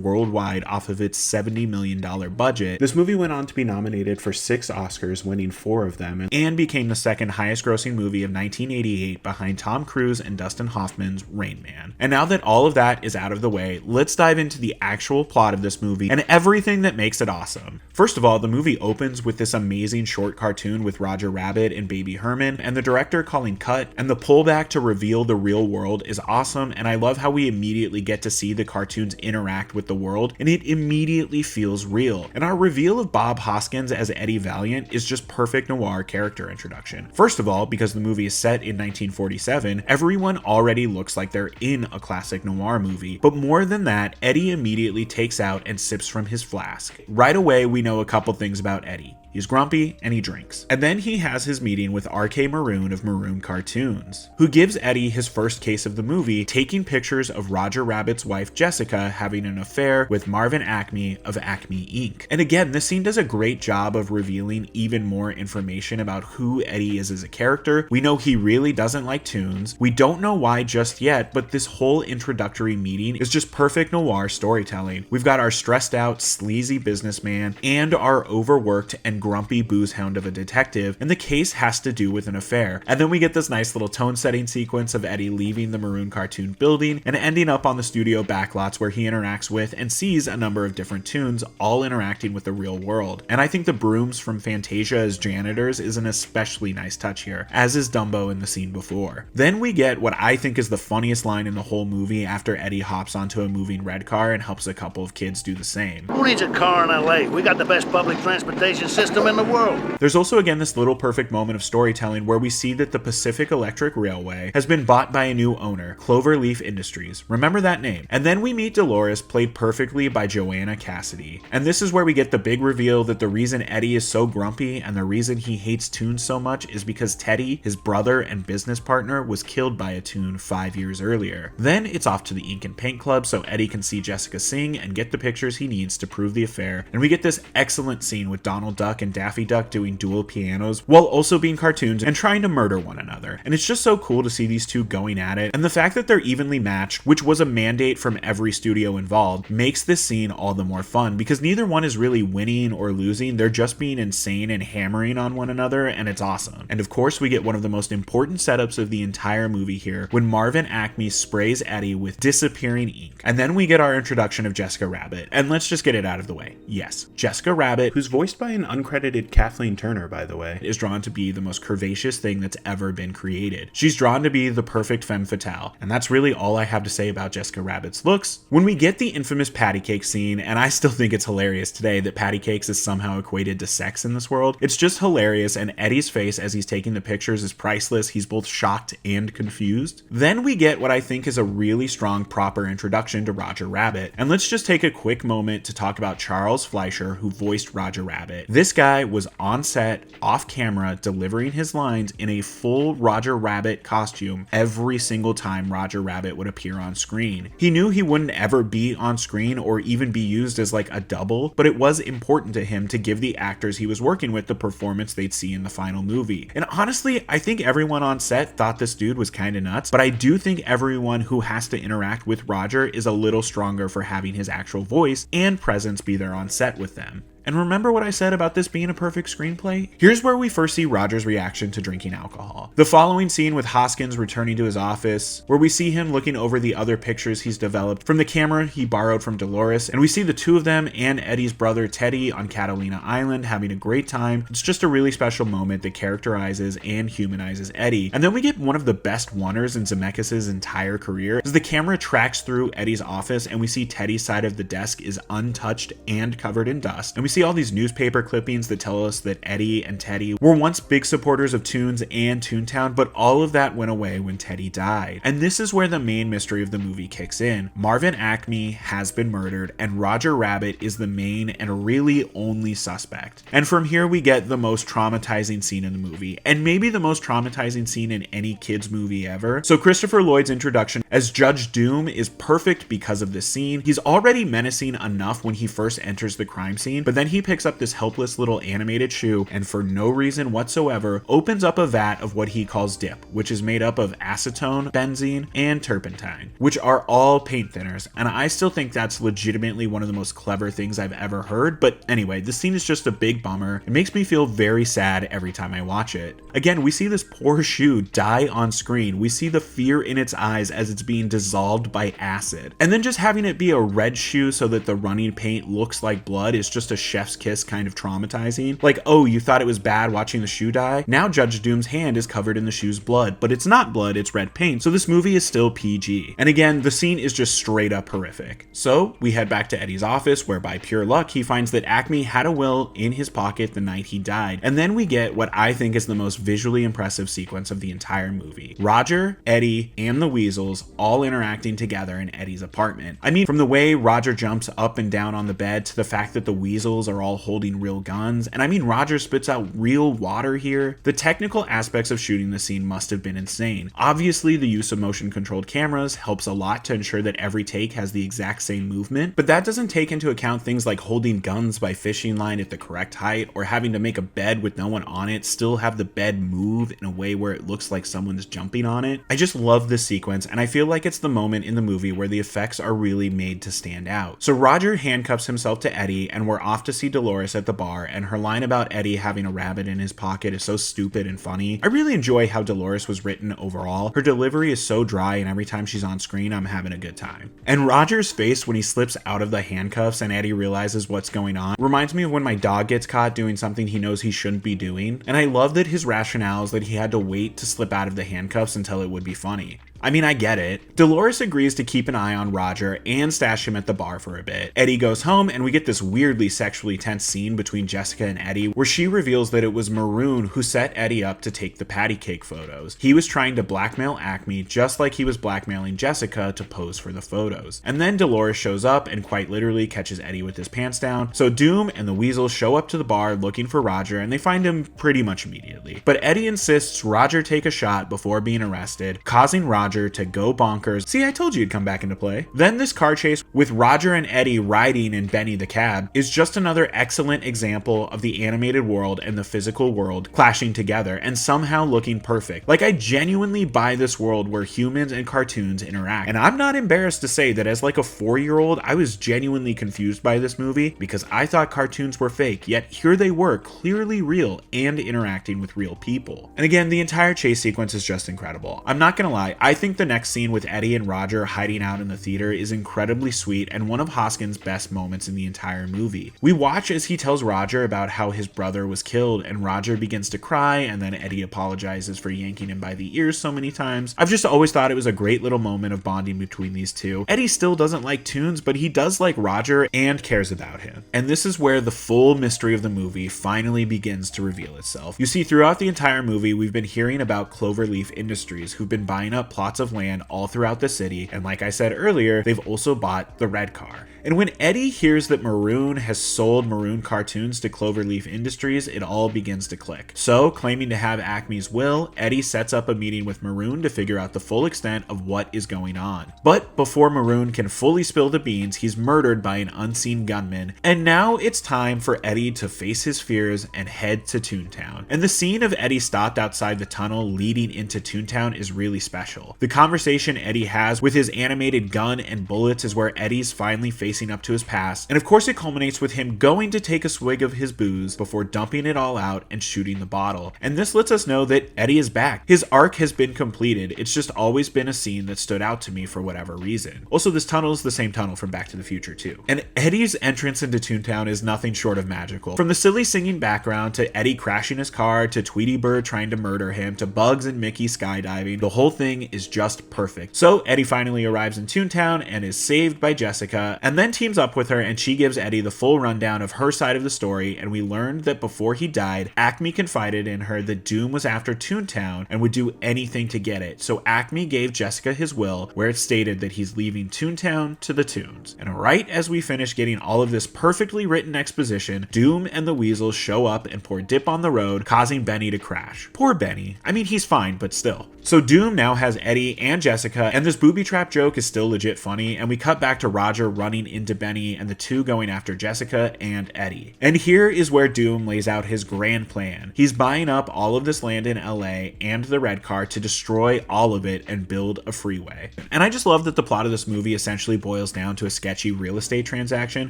worldwide off of its $70 million budget. This movie went on to be nominated for 6 Oscars, winning 4 of them, and became the second highest grossing movie of 1988 behind Tom Cruise and Dustin Hoffman's Rain Man. And now that all of that is out of the way, let's dive into the actual plot of this movie and everything that makes it awesome. First of all, the movie opens with this amazing short cartoon with Roger Rabbit and Baby Herman, and the director calling cut, and the pullback to reveal the real world is awesome, and I love how we immediately get to see the cartoons interact with the world, and it immediately feels real. And our reveal of Bob Hoskins as Eddie Valiant is just perfect noir character introduction. First of all, because the movie is set in 1947, everyone already looks like they're in a classic noir movie, but more than that, Eddie immediately takes out and sips from his flask. Right away, we know a couple things about Eddie. He's grumpy and he drinks. And then he has his meeting with R.K. Maroon of Maroon Cartoons, who gives Eddie his first case of the movie, taking pictures of Roger Rabbit's wife Jessica having an affair with Marvin Acme of Acme Inc. And again, this scene does a great job of revealing even more information about who Eddie is as a character. We know he really doesn't like tunes. We don't know why just yet, but this whole introductory meeting is just perfect noir storytelling. We've got our stressed out, sleazy businessman and our overworked and grumpy booze hound of a detective, and the case has to do with an affair. And then we get this nice little tone setting sequence of Eddie leaving the Maroon Cartoon building and ending up on the studio backlots where he interacts with and sees a number of different tunes, all interacting with the real world. And I think the brooms from Fantasia as janitors is an especially nice touch here, as is Dumbo in the scene before. Then we get what I think is the funniest line in the whole movie after Eddie hops onto a moving red car and helps a couple of kids do the same. Who needs a car in LA? We got the best public transportation system in the world. There's also again this little perfect moment of storytelling where we see that the Pacific Electric Railway has been bought by a new owner, Cloverleaf Industries. Remember that name. And then we meet Dolores, played perfectly by Joanna Cassidy. And this is where we get the big reveal that the reason Eddie is so grumpy and the reason he hates tunes so much is because Teddy, his brother and business partner, was killed by a tune 5 years earlier. Then it's off to the Ink and Paint Club so Eddie can see Jessica sing and get the pictures he needs to prove the affair. And we get this excellent scene with Donald Duck and Daffy Duck doing dual pianos while also being cartoons and trying to murder one another. And it's just so cool to see these two going at it, and the fact that they're evenly matched, which was a mandate from every studio involved, makes this scene all the more fun because neither one is really winning or losing. They're just being insane and hammering on one another, and it's awesome. And of course, we get one of the most important setups of the entire movie here when Marvin Acme sprays Eddie with disappearing ink. And then we get our introduction of Jessica Rabbit. And let's just get it out of the way. Yes, Jessica Rabbit, who's voiced by an uncredited Kathleen Turner, by the way, is drawn to be the most curvaceous thing that's ever been created. She's drawn to be the perfect femme fatale, and that's really all I have to say about Jessica Rabbit's looks. When we get the infamous patty cake scene, and I still think it's hilarious today that patty cakes is somehow equated to sex in this world, it's just hilarious, and Eddie's face as he's taking the pictures is priceless. He's both shocked and confused. Then we get what I think is a really strong proper introduction to Roger Rabbit, and let's just take a quick moment to talk about Charles Fleischer, who voiced Roger Rabbit. This guy was on set, off camera, delivering his lines in a full Roger Rabbit costume every single time Roger Rabbit would appear on screen. He knew he wouldn't ever be on screen or even be used as like a double, but it was important to him to give the actors he was working with the performance they'd see in the final movie. And honestly, I think everyone on set thought this dude was kind of nuts, but I do think everyone who has to interact with Roger is a little stronger for having his actual voice and presence be there on set with them. And remember what I said about this being a perfect screenplay? Here's where we first see Roger's reaction to drinking alcohol. The following scene with Hoskins returning to his office, where we see him looking over the other pictures he's developed from the camera he borrowed from Dolores, and we see the two of them and Eddie's brother Teddy on Catalina Island having a great time. It's just a really special moment that characterizes and humanizes Eddie. And then we get one of the best oneers in Zemeckis' entire career, as the camera tracks through Eddie's office and we see Teddy's side of the desk is untouched and covered in dust, and we see all these newspaper clippings that tell us that Eddie and Teddy were once big supporters of Toons and Toontown, but all of that went away when Teddy died. And this is where the main mystery of the movie kicks in. Marvin Acme has been murdered, and Roger Rabbit is the main and really only suspect. And from here we get the most traumatizing scene in the movie, and maybe the most traumatizing scene in any kids movie ever. So Christopher Lloyd's introduction as Judge Doom is perfect because of this scene. He's already menacing enough when he first enters the crime scene, but then he picks up this helpless little animated shoe and for no reason whatsoever opens up a vat of what he calls dip, which is made up of acetone, benzene, and turpentine, which are all paint thinners, and I still think that's legitimately one of the most clever things I've ever heard. But anyway, the scene is just a big bummer. It makes me feel very sad every time I watch it. Again, we see this poor shoe die on screen. We see the fear in its eyes as it's being dissolved by acid. And then just having it be a red shoe so that the running paint looks like blood is just a chef's kiss kind of traumatizing. Like, oh, you thought it was bad watching the shoe die? Now Judge Doom's hand is covered in the shoe's blood, but it's not blood, it's red paint. So this movie is still PG. And again, the scene is just straight up horrific. So we head back to Eddie's office, where by pure luck, he finds that Acme had a will in his pocket the night he died. And then we get what I think is the most visually impressive sequence of the entire movie. Roger, Eddie, and the Weasels all interacting together in Eddie's apartment. I mean, from the way Roger jumps up and down on the bed to the fact that the Weasels are all holding real guns, and I mean Roger spits out real water here. The technical aspects of shooting the scene must have been insane. Obviously, the use of motion controlled cameras helps a lot to ensure that every take has the exact same movement, but that doesn't take into account things like holding guns by fishing line at the correct height, or having to make a bed with no one on it still have the bed move in a way where it looks like someone's jumping on it. I just love this sequence, and I feel like it's the moment in the movie where the effects are really made to stand out. So Roger handcuffs himself to Eddie, and we're off to see Dolores at the bar, and her line about Eddie having a rabbit in his pocket is so stupid and funny. I really enjoy how Dolores was written overall. Her delivery is so dry, and every time she's on screen, I'm having a good time. And Roger's face when he slips out of the handcuffs and Eddie realizes what's going on reminds me of when my dog gets caught doing something he knows he shouldn't be doing. And I love that his rationale is that he had to wait to slip out of the handcuffs until it would be funny. I mean, I get it. Dolores agrees to keep an eye on Roger and stash him at the bar for a bit. Eddie goes home, and we get this weirdly sexually tense scene between Jessica and Eddie where she reveals that it was Maroon who set Eddie up to take the patty cake photos. He was trying to blackmail Acme just like he was blackmailing Jessica to pose for the photos. And then Dolores shows up and quite literally catches Eddie with his pants down. So Doom and the Weasels show up to the bar looking for Roger, and they find him pretty much immediately. But Eddie insists Roger take a shot before being arrested, causing Roger to go bonkers. See, I told you it'd come back into play. Then this car chase with Roger and Eddie riding in Benny the cab is just another excellent example of the animated world and the physical world clashing together and somehow looking perfect. Like, I genuinely buy this world where humans and cartoons interact. And I'm not embarrassed to say that as like a 4-year-old, I was genuinely confused by this movie because I thought cartoons were fake, yet here they were, clearly real and interacting with real people. And again, the entire chase sequence is just incredible. I'm not gonna lie, I think the next scene with Eddie and Roger hiding out in the theater is incredibly sweet and one of Hoskins' best moments in the entire movie. We watch as he tells Roger about how his brother was killed, and Roger begins to cry, and then Eddie apologizes for yanking him by the ears so many times. I've just always thought it was a great little moment of bonding between these two. Eddie still doesn't like Toons, but he does like Roger and cares about him. And this is where the full mystery of the movie finally begins to reveal itself. You see, throughout the entire movie, we've been hearing about Cloverleaf Industries, who've been buying up plots of land all throughout the city, and like I said earlier, they've also bought the red car. And when Eddie hears that Maroon has sold Maroon cartoons to Cloverleaf Industries, it all begins to click. So, claiming to have Acme's will, Eddie sets up a meeting with Maroon to figure out the full extent of what is going on. But before Maroon can fully spill the beans, he's murdered by an unseen gunman, and now it's time for Eddie to face his fears and head to Toontown. And the scene of Eddie stopped outside the tunnel leading into Toontown is really special. The conversation Eddie has with his animated gun and bullets is where Eddie's finally facing up to his past, and of course it culminates with him going to take a swig of his booze before dumping it all out and shooting the bottle. And this lets us know that Eddie is back. His arc has been completed. It's just always been a scene that stood out to me for whatever reason. Also, this tunnel is the same tunnel from Back to the Future too. And Eddie's entrance into Toontown is nothing short of magical. From the silly singing background to Eddie crashing his car to Tweety Bird trying to murder him to Bugs and Mickey skydiving, the whole thing is just perfect. So Eddie finally arrives in Toontown and is saved by Jessica, and then teams up with her, and she gives Eddie the full rundown of her side of the story, and we learned that before he died, Acme confided in her that Doom was after Toontown and would do anything to get it. So Acme gave Jessica his will, where it stated that he's leaving Toontown to the Toons. And right as we finish getting all of this perfectly written exposition, Doom and the Weasels show up and pour dip on the road, causing Benny to crash. Poor Benny. I mean, he's fine, but still. So Doom now has Eddie and Jessica, and this booby trap joke is still legit funny, and we cut back to Roger running into Benny and the two going after Jessica and Eddie. And here is where Doom lays out his grand plan. He's buying up all of this land in LA and the red car to destroy all of it and build a freeway. And I just love that the plot of this movie essentially boils down to a sketchy real estate transaction,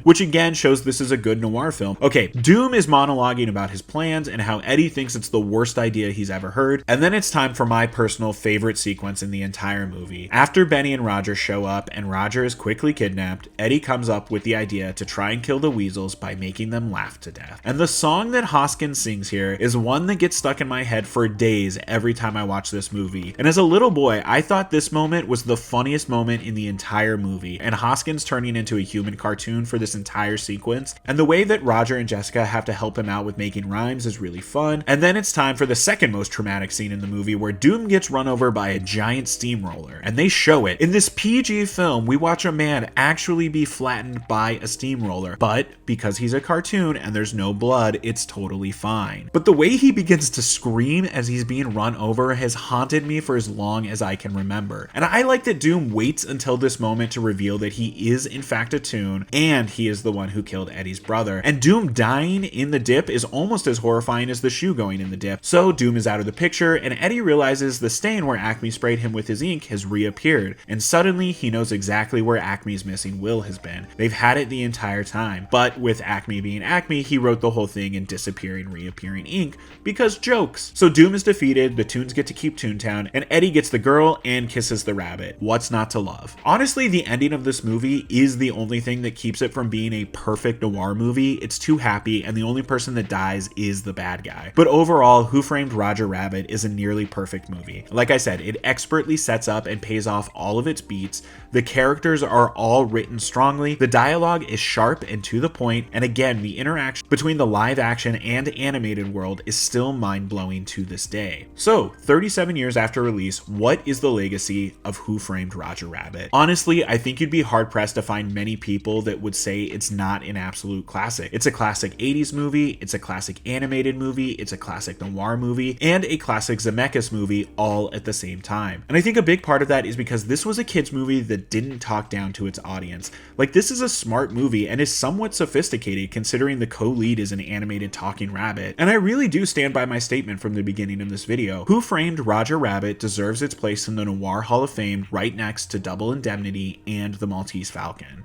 which again shows this is a good noir film. Okay, Doom is monologuing about his plans and how Eddie thinks it's the worst idea he's ever heard, and then it's time for my personal favorite sequence in the entire movie. After Benny and Roger show up and Roger is quickly kidnapped, Eddie comes up with the idea to try and kill the Weasels by making them laugh to death. And the song that Hoskins sings here is one that gets stuck in my head for days every time I watch this movie. And as a little boy, I thought this moment was the funniest moment in the entire movie, and Hoskins turning into a human cartoon for this entire sequence. And the way that Roger and Jessica have to help him out with making rhymes is really fun. And then it's time for the second most traumatic scene in the movie, where Doom gets run over by a giant steamroller, and they show it. In this PG film, we watch a man actually be flattened by a steamroller, but because he's a cartoon and there's no blood, it's totally fine. But the way he begins to scream as he's being run over has haunted me for as long as I can remember. And I like that Doom waits until this moment to reveal that he is in fact a Toon, and he is the one who killed Eddie's brother. And Doom dying in the dip is almost as horrifying as the shoe going in the dip. So Doom is out of the picture, and Eddie realizes the stain where Acme sprayed him with his ink has reappeared, and suddenly he knows exactly where Acme's missing will has been. They've had it the entire time, but with Acme being Acme, he wrote the whole thing in disappearing, reappearing ink, because jokes. So Doom is defeated, the Toons get to keep Toontown, and Eddie gets the girl and kisses the rabbit. What's not to love? Honestly, the ending of this movie is the only thing that keeps it from being a perfect noir movie. It's too happy, and the only person that dies is the bad guy. But overall, Who Framed Roger Rabbit is a nearly perfect movie. Like I said, it expertly sets up and pays off all of its beats. The characters are all written strongly, the dialogue is sharp and to the point, and again, the interaction between the live action and animated world is still mind-blowing to this day. So, 37 years after release, what is the legacy of Who Framed Roger Rabbit? Honestly, I think you'd be hard-pressed to find many people that would say it's not an absolute classic. It's a classic 80s movie, it's a classic animated movie, it's a classic noir movie, and a classic Zemeckis movie all at the same time. And I think a big part of that is because this was a kids movie that didn't talk down to its audience. Like, this is a smart movie and is somewhat sophisticated considering the co-lead is an animated talking rabbit. And I really do stand by my statement from the beginning of this video. Who Framed Roger Rabbit deserves its place in the Noir Hall of Fame right next to Double Indemnity and The Maltese Falcon.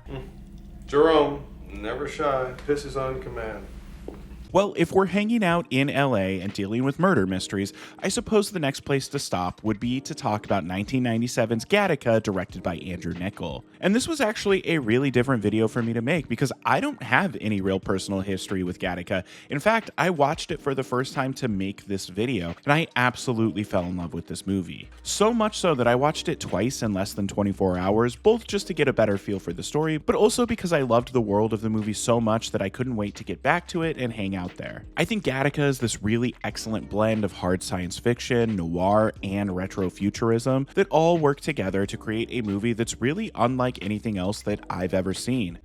Jerome, never shy, pisses on command. Well, if we're hanging out in LA and dealing with murder mysteries, I suppose the next place to stop would be to talk about 1997's Gattaca, directed by Andrew Niccol. And this was actually a really different video for me to make because I don't have any real personal history with Gattaca. In fact, I watched it for the first time to make this video, and I absolutely fell in love with this movie. So much so that I watched it twice in less than 24 hours, both just to get a better feel for the story, but also because I loved the world of the movie so much that I couldn't wait to get back to it and hang out there. I think Gattaca is this really excellent blend of hard science fiction, noir, and retrofuturism that all work together to create a movie that's really unlike anything else that I've ever seen.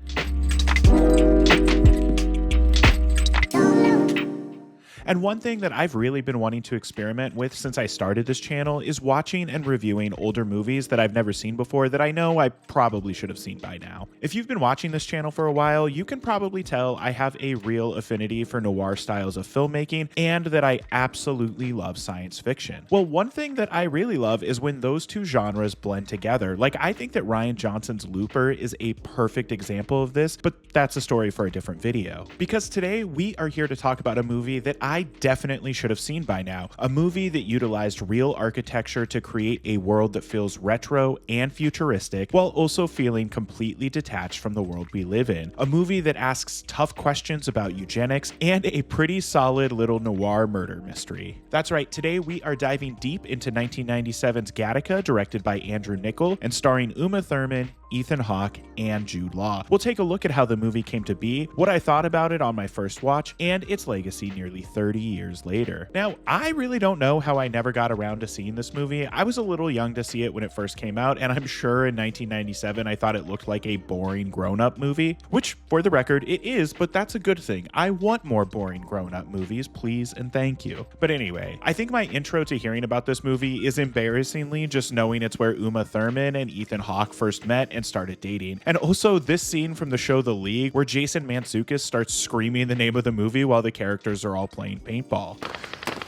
And one thing that I've really been wanting to experiment with since I started this channel is watching and reviewing older movies that I've never seen before that I know I probably should have seen by now. If you've been watching this channel for a while, you can probably tell I have a real affinity for noir styles of filmmaking and that I absolutely love science fiction. Well, one thing that I really love is when those two genres blend together. Like, I think that Rian Johnson's Looper is a perfect example of this, but that's a story for a different video. Because today we are here to talk about a movie that I I definitely should have seen by now. A movie that utilized real architecture to create a world that feels retro and futuristic while also feeling completely detached from the world we live in. A movie that asks tough questions about eugenics and a pretty solid little noir murder mystery. That's right, today we are diving deep into 1997's Gattaca, directed by Andrew Niccol and starring Uma Thurman, Ethan Hawke, and Jude Law. We'll take a look at how the movie came to be, what I thought about it on my first watch, and its legacy nearly 30 years later. Now, I really don't know how I never got around to seeing this movie. I was a little young to see it when it first came out, and I'm sure in 1997 I thought it looked like a boring grown-up movie, which, for the record, it is, but that's a good thing. I want more boring grown-up movies, please and thank you. But anyway, I think my intro to hearing about this movie is embarrassingly just knowing it's where Uma Thurman and Ethan Hawke first met and started dating. And also this scene from the show The League where Jason Mantzoukas starts screaming the name of the movie while the characters are all playing paintball.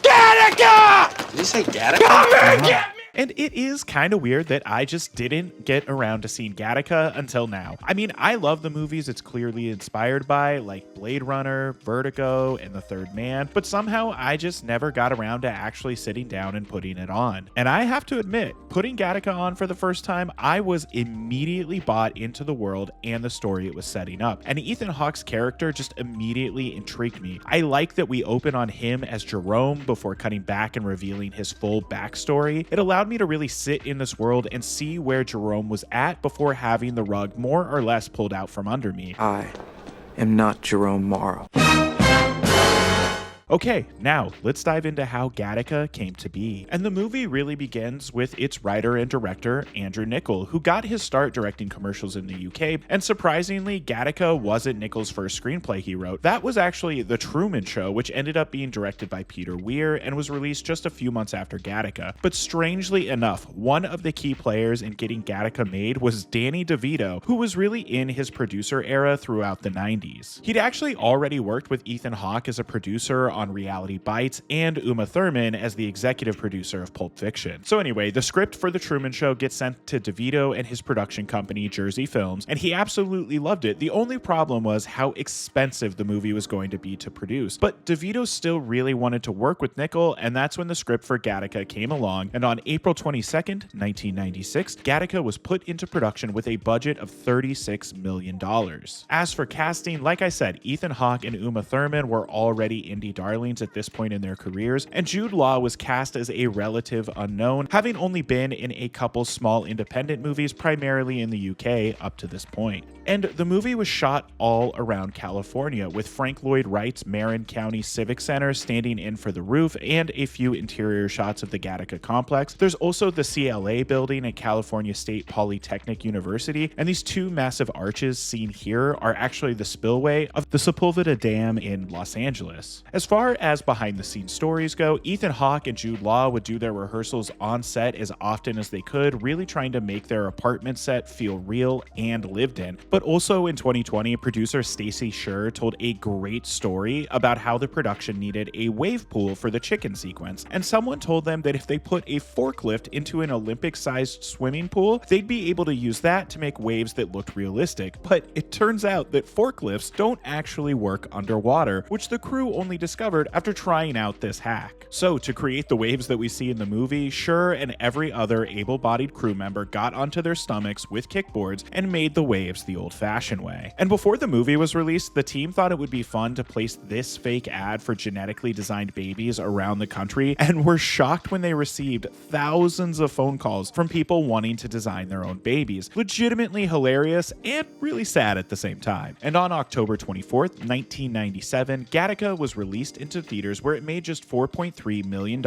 Gattaca! Did you say Gattaca? And it is kind of weird that I just didn't get around to seeing Gattaca until now. I mean, I love the movies it's clearly inspired by, like Blade Runner, Vertigo, and The Third Man, but somehow I just never got around to actually sitting down and putting it on. And I have to admit, putting Gattaca on for the first time, I was immediately bought into the world and the story it was setting up. And Ethan Hawke's character just immediately intrigued me. I like that we open on him as Jerome before cutting back and revealing his full backstory. It allowed me to really sit in this world and see where Jerome was at before having the rug more or less pulled out from under me. I am not Jerome Morrow. Okay, now let's dive into how Gattaca came to be. And the movie really begins with its writer and director, Andrew Niccol, who got his start directing commercials in the UK. And surprisingly, Gattaca wasn't Niccol's first screenplay he wrote. That was actually The Truman Show, which ended up being directed by Peter Weir and was released just a few months after Gattaca. But strangely enough, one of the key players in getting Gattaca made was Danny DeVito, who was really in his producer era throughout the 90s. He'd actually already worked with Ethan Hawke as a producer on Reality Bites and Uma Thurman as the executive producer of Pulp Fiction. So anyway, the script for The Truman Show gets sent to DeVito and his production company, Jersey Films, and he absolutely loved it. The only problem was how expensive the movie was going to be to produce. But DeVito still really wanted to work with Niccol, and that's when the script for Gattaca came along, and on April 22nd, 1996, Gattaca was put into production with a budget of $36 million. As for casting, like I said, Ethan Hawke and Uma Thurman were already indie darlings at this point in their careers, and Jude Law was cast as a relative unknown, having only been in a couple small independent movies, primarily in the UK, up to this point. And the movie was shot all around California, with Frank Lloyd Wright's Marin County Civic Center standing in for the roof and a few interior shots of the Gattaca complex. There's also the CLA building at California State Polytechnic University, and these two massive arches seen here are actually the spillway of the Sepulveda Dam in Los Angeles. As far as behind the scenes stories go, Ethan Hawke and Jude Law would do their rehearsals on set as often as they could, really trying to make their apartment set feel real and lived in. But also in 2020, producer Stacey Sher told a great story about how the production needed a wave pool for the chicken sequence, and someone told them that if they put a forklift into an Olympic-sized swimming pool, they'd be able to use that to make waves that looked realistic. But it turns out that forklifts don't actually work underwater, which the crew only discovered after trying out this hack. So to create the waves that we see in the movie, Sher and every other able-bodied crew member got onto their stomachs with kickboards and made the waves the old-fashioned way. And before the movie was released, the team thought it would be fun to place this fake ad for genetically designed babies around the country, and were shocked when they received thousands of phone calls from people wanting to design their own babies. Legitimately hilarious and really sad at the same time. And on October 24th, 1997, Gattaca was released into theaters where it made just $4.3 million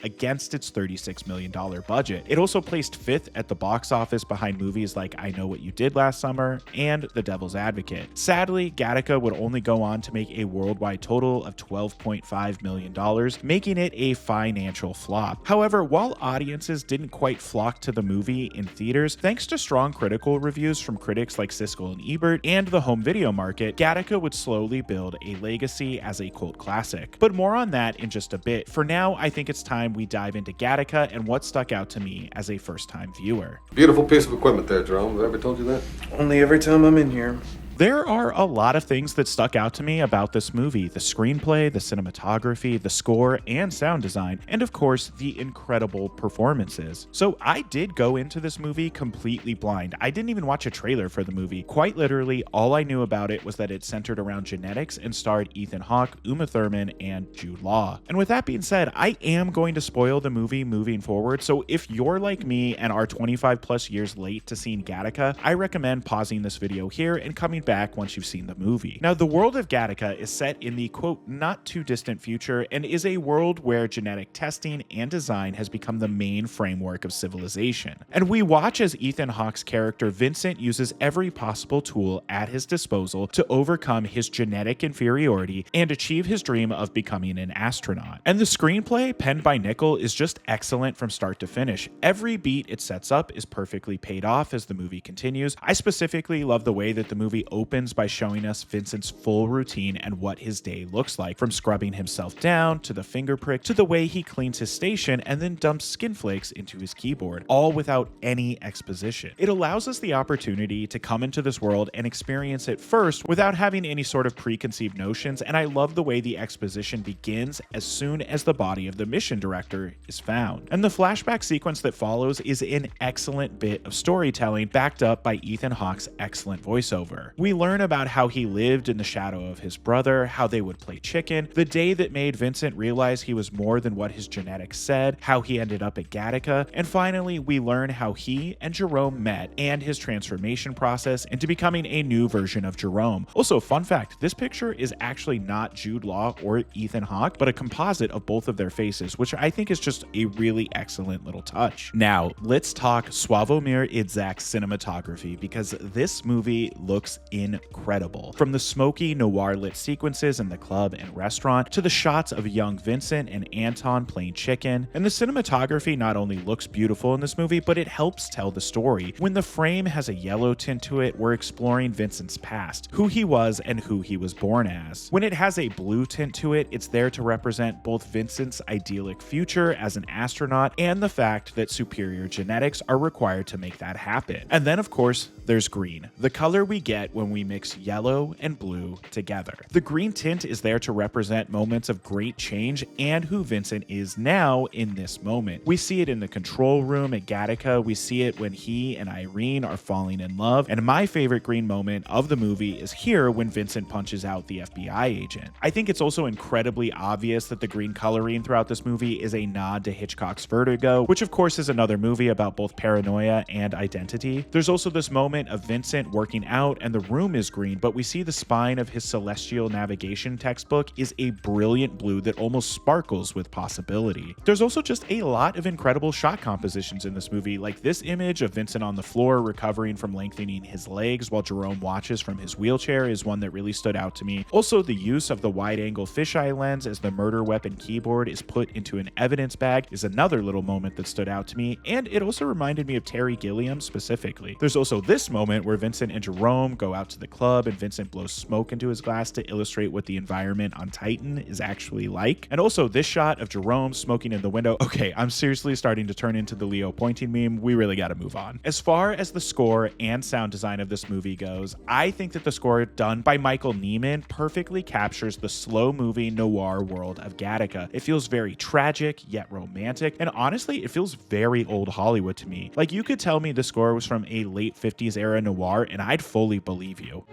against its $36 million budget. It also placed fifth at the box office behind movies like I Know What You Did Last Summer and The Devil's Advocate. Sadly, Gattaca would only go on to make a worldwide total of $12.5 million, making it a financial flop. However, while audiences didn't quite flock to the movie in theaters, thanks to strong critical reviews from critics like Siskel and Ebert and the home video market, Gattaca would slowly build a legacy as a cult classic. But more on that in just a bit. For now, I think it's time we dive into Gattaca and what stuck out to me as a first-time viewer. Beautiful piece of equipment there, Jerome. Have I ever told you that? Only every time I'm in here. There are a lot of things that stuck out to me about this movie: the screenplay, the cinematography, the score, and sound design, and of course, the incredible performances. So I did go into this movie completely blind. I didn't even watch a trailer for the movie. Quite literally, all I knew about it was that it centered around genetics and starred Ethan Hawke, Uma Thurman, and Jude Law. And with that being said, I am going to spoil the movie moving forward, so if you're like me and are 25 plus years late to seeing Gattaca, I recommend pausing this video here and coming back once you've seen the movie. Now, the world of Gattaca is set in the quote, not too distant future, and is a world where genetic testing and design has become the main framework of civilization. And we watch as Ethan Hawke's character Vincent uses every possible tool at his disposal to overcome his genetic inferiority and achieve his dream of becoming an astronaut. And the screenplay, penned by Nickel, is just excellent from start to finish. Every beat it sets up is perfectly paid off as the movie continues. I specifically love the way that the movie opens by showing us Vincent's full routine and what his day looks like, from scrubbing himself down to the finger prick to the way he cleans his station and then dumps skin flakes into his keyboard, all without any exposition. It allows us the opportunity to come into this world and experience it first without having any sort of preconceived notions, and I love the way the exposition begins as soon as the body of the mission director is found. And the flashback sequence that follows is an excellent bit of storytelling backed up by Ethan Hawke's excellent voiceover. We learn about how he lived in the shadow of his brother, how they would play chicken, the day that made Vincent realize he was more than what his genetics said, how he ended up at Gattaca, and finally we learn how he and Jerome met and his transformation process into becoming a new version of Jerome. Also, fun fact, this picture is actually not Jude Law or Ethan Hawke, but a composite of both of their faces, which I think is just a really excellent little touch. Now, let's talk Sławomir Idzak's cinematography, because this movie looks incredible. From the smoky noir-lit sequences in the club and restaurant to the shots of young Vincent and Anton playing chicken, and the cinematography not only looks beautiful in this movie, but it helps tell the story. When the frame has a yellow tint to it, we're exploring Vincent's past, who he was and who he was born as. When it has a blue tint to it, it's there to represent both Vincent's idyllic future as an astronaut and the fact that superior genetics are required to make that happen. And then, of course, there's green, the color we get when we mix yellow and blue together. The green tint is there to represent moments of great change and who Vincent is now in this moment. We see it in the control room at Gattaca, we see it when he and Irene are falling in love, and my favorite green moment of the movie is here when Vincent punches out the FBI agent. I think it's also incredibly obvious that the green coloring throughout this movie is a nod to Hitchcock's Vertigo, which of course is another movie about both paranoia and identity. There's also this moment of Vincent working out and the room is green, but we see the spine of his celestial navigation textbook is a brilliant blue that almost sparkles with possibility. There's also just a lot of incredible shot compositions in this movie, like this image of Vincent on the floor recovering from lengthening his legs while Jerome watches from his wheelchair is one that really stood out to me. Also, the use of the wide-angle fisheye lens as the murder weapon keyboard is put into an evidence bag is another little moment that stood out to me, and it also reminded me of Terry Gilliam specifically. There's also this moment where Vincent and Jerome go out to the club and Vincent blows smoke into his glass to illustrate what the environment on Titan is actually like. And also this shot of Jerome smoking in the window. Okay, I'm seriously starting to turn into the Leo pointing meme. We really gotta move on. As far as the score and sound design of this movie goes, I think that the score done by Michael Nyman perfectly captures the slow-moving noir world of Gattaca. It feels very tragic, yet romantic, and honestly, it feels very old Hollywood to me. Like, you could tell me the score was from a late 50s era noir, and I'd fully believe you.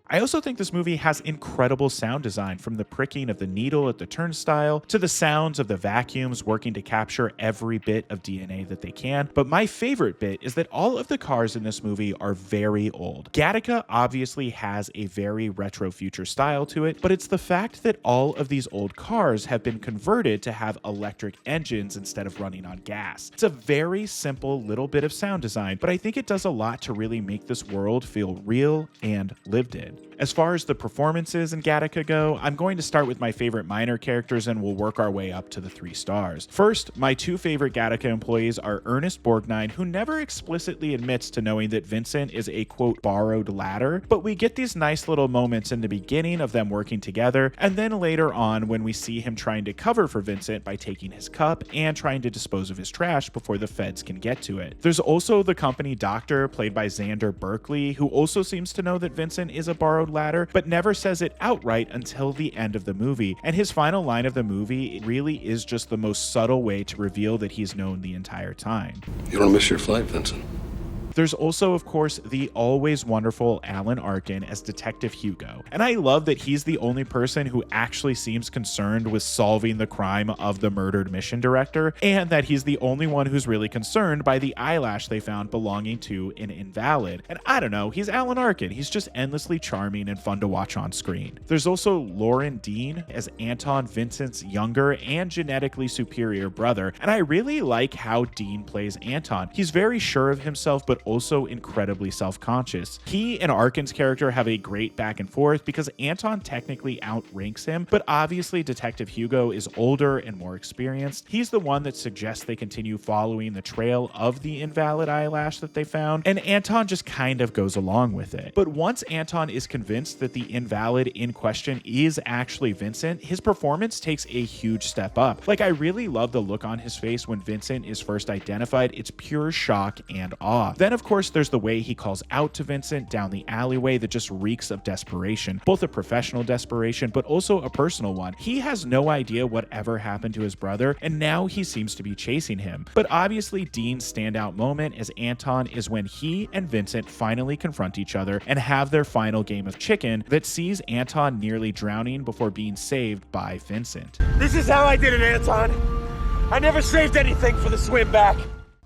I also think this movie has incredible sound design, from the pricking of the needle at the turnstile to the sounds of the vacuums working to capture every bit of DNA that they can. But my favorite bit is that all of the cars in this movie are very old. Gattaca obviously has a very retro future style to it, but it's the fact that all of these old cars have been converted to have electric engines instead of running on gas. It's a very simple little bit of sound design, but I think it does a lot to really make this world feel real and lived in. As far as the performances in Gattaca go, I'm going to start with my favorite minor characters and we'll work our way up to the 3 stars. First, my 2 favorite Gattaca employees are Ernest Borgnine, who never explicitly admits to knowing that Vincent is a quote borrowed ladder, but we get these nice little moments in the beginning of them working together, and then later on when we see him trying to cover for Vincent by taking his cup and trying to dispose of his trash before the feds can get to it. There's also the company doctor, played by Xander Berkeley, who also seems to know that Vincent is a borrowed ladder, but never says it outright until the end of the movie, and his final line of the movie really is just the most subtle way to reveal that he's known the entire time. You don't miss your flight, Vincent. There's also, of course, the always wonderful Alan Arkin as Detective Hugo. And I love that he's the only person who actually seems concerned with solving the crime of the murdered mission director, and that he's the only one who's really concerned by the eyelash they found belonging to an invalid. And I don't know, he's Alan Arkin. He's just endlessly charming and fun to watch on screen. There's also Lauren Dean as Anton, Vincent's younger and genetically superior brother. And I really like how Dean plays Anton. He's very sure of himself, but also incredibly self-conscious. He and Arkin's character have a great back and forth because Anton technically outranks him, but obviously Detective Hugo is older and more experienced. He's the one that suggests they continue following the trail of the invalid eyelash that they found, and Anton just kind of goes along with it. But once Anton is convinced that the invalid in question is actually Vincent, his performance takes a huge step up. Like, I really love the look on his face when Vincent is first identified. It's pure shock and awe. Then of course there's the way he calls out to Vincent down the alleyway that just reeks of desperation, both a professional desperation but also a personal one. He has no idea what ever happened to his brother, and now he seems to be chasing him. But obviously Dean's standout moment as Anton is when he and Vincent finally confront each other and have their final game of chicken that sees Anton nearly drowning before being saved by Vincent. This is how I did it, Anton. I never saved anything for the swim back.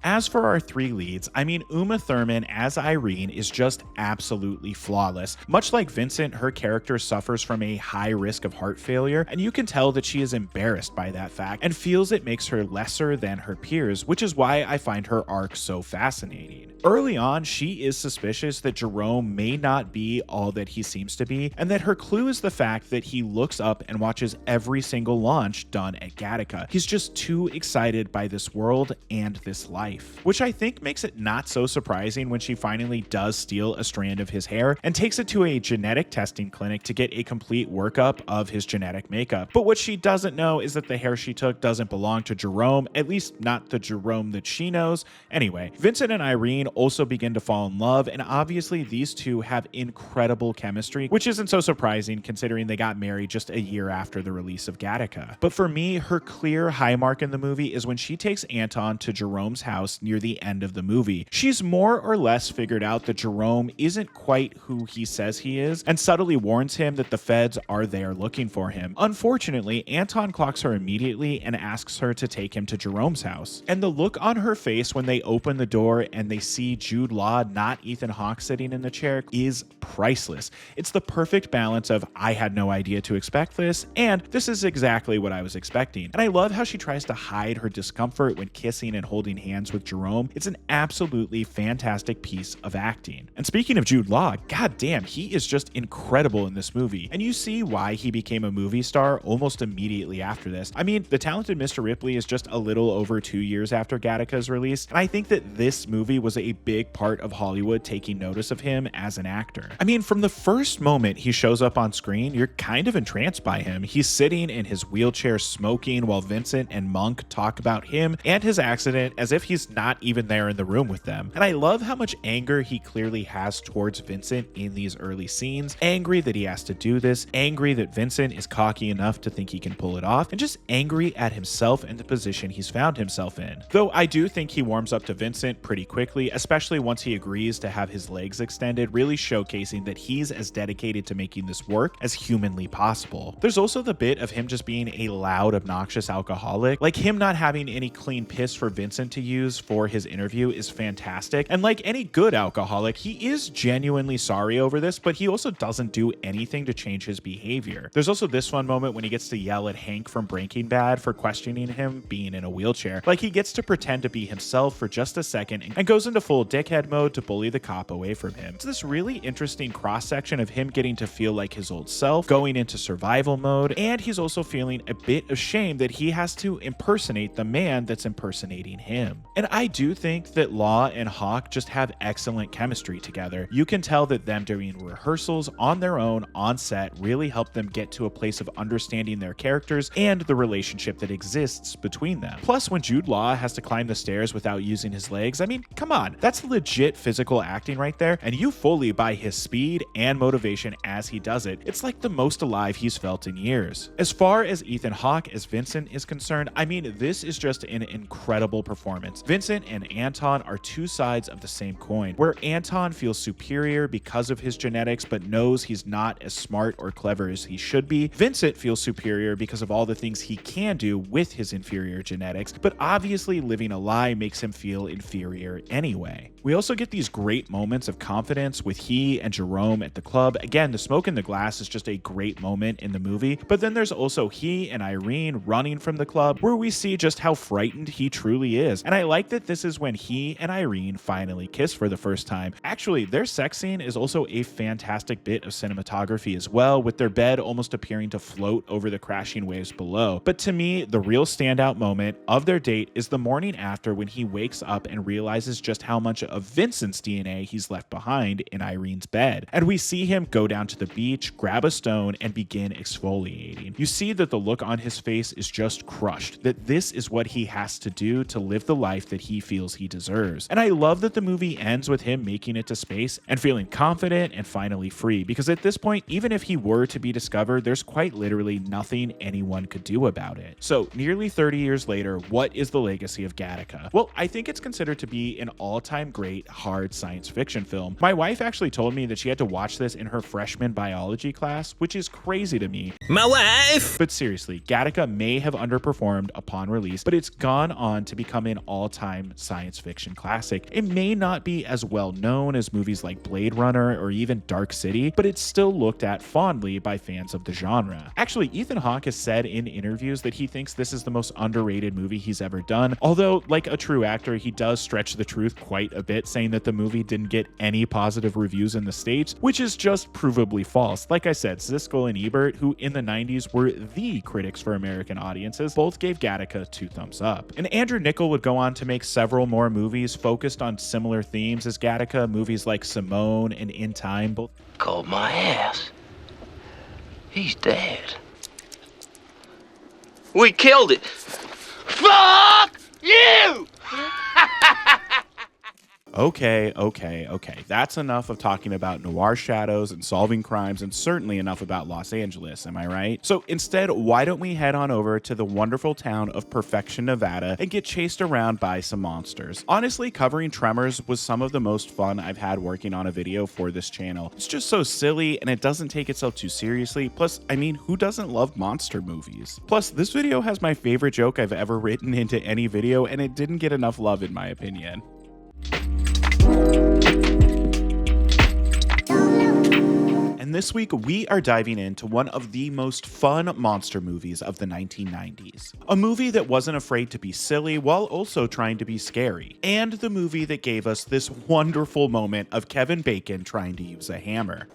As for our 3 leads, I mean, Uma Thurman as Irene is just absolutely flawless. Much like Vincent, her character suffers from a high risk of heart failure, and you can tell that she is embarrassed by that fact and feels it makes her lesser than her peers, which is why I find her arc so fascinating. Early on, she is suspicious that Jerome may not be all that he seems to be, and that her clue is the fact that he looks up and watches every single launch done at Gattaca. He's just too excited by this world and this life. Which I think makes it not so surprising when she finally does steal a strand of his hair and takes it to a genetic testing clinic to get a complete workup of his genetic makeup. But what she doesn't know is that the hair she took doesn't belong to Jerome, at least not the Jerome that she knows. Anyway, Vincent and Irene also begin to fall in love, and obviously these two have incredible chemistry, which isn't so surprising considering they got married just a year after the release of Gattaca. But for me, her clear high mark in the movie is when she takes Anton to Jerome's house near the end of the movie. She's more or less figured out that Jerome isn't quite who he says he is, and subtly warns him that the feds are there looking for him. Unfortunately, Anton clocks her immediately and asks her to take him to Jerome's house. And the look on her face when they open the door and they see Jude Law, not Ethan Hawke, sitting in the chair is priceless. It's the perfect balance of I had no idea to expect this, and this is exactly what I was expecting. And I love how she tries to hide her discomfort when kissing and holding hands with Jerome. It's an absolutely fantastic piece of acting. And speaking of Jude Law, goddamn, he is just incredible in this movie. And you see why he became a movie star almost immediately after this. I mean, The Talented Mr. Ripley is just a little over 2 years after Gattaca's release, and I think that this movie was a big part of Hollywood taking notice of him as an actor. I mean, from the first moment he shows up on screen, you're kind of entranced by him. He's sitting in his wheelchair smoking while Vincent and Monk talk about him and his accident as if he's not even there in the room with them. And I love how much anger he clearly has towards Vincent in these early scenes. Angry that he has to do this, angry that Vincent is cocky enough to think he can pull it off, and just angry at himself and the position he's found himself in. Though I do think he warms up to Vincent pretty quickly, especially once he agrees to have his legs extended, really showcasing that he's as dedicated to making this work as humanly possible. There's also the bit of him just being a loud, obnoxious alcoholic, like him not having any clean piss for Vincent to use uses for his interview is fantastic. And like any good alcoholic, he is genuinely sorry over this, but he also doesn't do anything to change his behavior. There's also this fun moment when he gets to yell at Hank from Breaking Bad for questioning him being in a wheelchair. Like, he gets to pretend to be himself for just a second and goes into full dickhead mode to bully the cop away from him. It's this really interesting cross-section of him getting to feel like his old self, going into survival mode, and he's also feeling a bit of shame that he has to impersonate the man that's impersonating him. And I do think that Law and Hawk just have excellent chemistry together. You can tell that them doing rehearsals on their own on set really helped them get to a place of understanding their characters and the relationship that exists between them. Plus, when Jude Law has to climb the stairs without using his legs, I mean, come on, that's legit physical acting right there, and you fully buy his speed and motivation as he does it. It's like the most alive he's felt in years. As far as Ethan Hawke as Vincent is concerned, I mean, this is just an incredible performance. Vincent and Anton are two sides of the same coin, where Anton feels superior because of his genetics but knows he's not as smart or clever as he should be. Vincent feels superior because of all the things he can do with his inferior genetics, but obviously living a lie makes him feel inferior anyway. We also get these great moments of confidence with he and Jerome at the club. Again, the smoke in the glass is just a great moment in the movie, but then there's also he and Irene running from the club, where we see just how frightened he truly is. And I like that this is when he and Irene finally kiss for the first time. Actually, their sex scene is also a fantastic bit of cinematography as well, with their bed almost appearing to float over the crashing waves below. But to me, the real standout moment of their date is the morning after, when he wakes up and realizes just how much of Vincent's DNA he's left behind in Irene's bed. And we see him go down to the beach, grab a stone, and begin exfoliating. You see that the look on his face is just crushed, that this is what he has to do to live the life that he feels he deserves. And I love that the movie ends with him making it to space and feeling confident and finally free, because at this point, even if he were to be discovered, there's quite literally nothing anyone could do about it. So nearly 30 years later, what is the legacy of Gattaca? Well, I think it's considered to be an all-time great hard science fiction film. My wife actually told me that she had to watch this in her freshman biology class, which is crazy to me. My wife! But seriously, Gattaca may have underperformed upon release, but it's gone on to become an all-time science fiction classic. It may not be as well known as movies like Blade Runner or even Dark City, but it's still looked at fondly by fans of the genre. Actually, Ethan Hawke has said in interviews that he thinks this is the most underrated movie he's ever done, although like a true actor, he does stretch the truth quite a bit, saying that the movie didn't get any positive reviews in the States, which is just provably false. Like I said, Siskel and Ebert, who in the 90s were the critics for American audiences, both gave Gattaca 2 thumbs up. And Andrew Niccol would go on to make several more movies focused on similar themes as Gattaca, movies like Simone and In Time. Both Called my ass. He's dead. We killed it. Fuck you! Okay. That's enough of talking about noir shadows and solving crimes, and certainly enough about Los Angeles, am I right? So instead, why don't we head on over to the wonderful town of Perfection, Nevada, and get chased around by some monsters. Honestly, covering Tremors was some of the most fun I've had working on a video for this channel. It's just so silly, and it doesn't take itself too seriously. Plus, I mean, who doesn't love monster movies? Plus, this video has my favorite joke I've ever written into any video, and it didn't get enough love in my opinion. And this week, we are diving into one of the most fun monster movies of the 1990s. A movie that wasn't afraid to be silly while also trying to be scary. And the movie that gave us this wonderful moment of Kevin Bacon trying to use a hammer.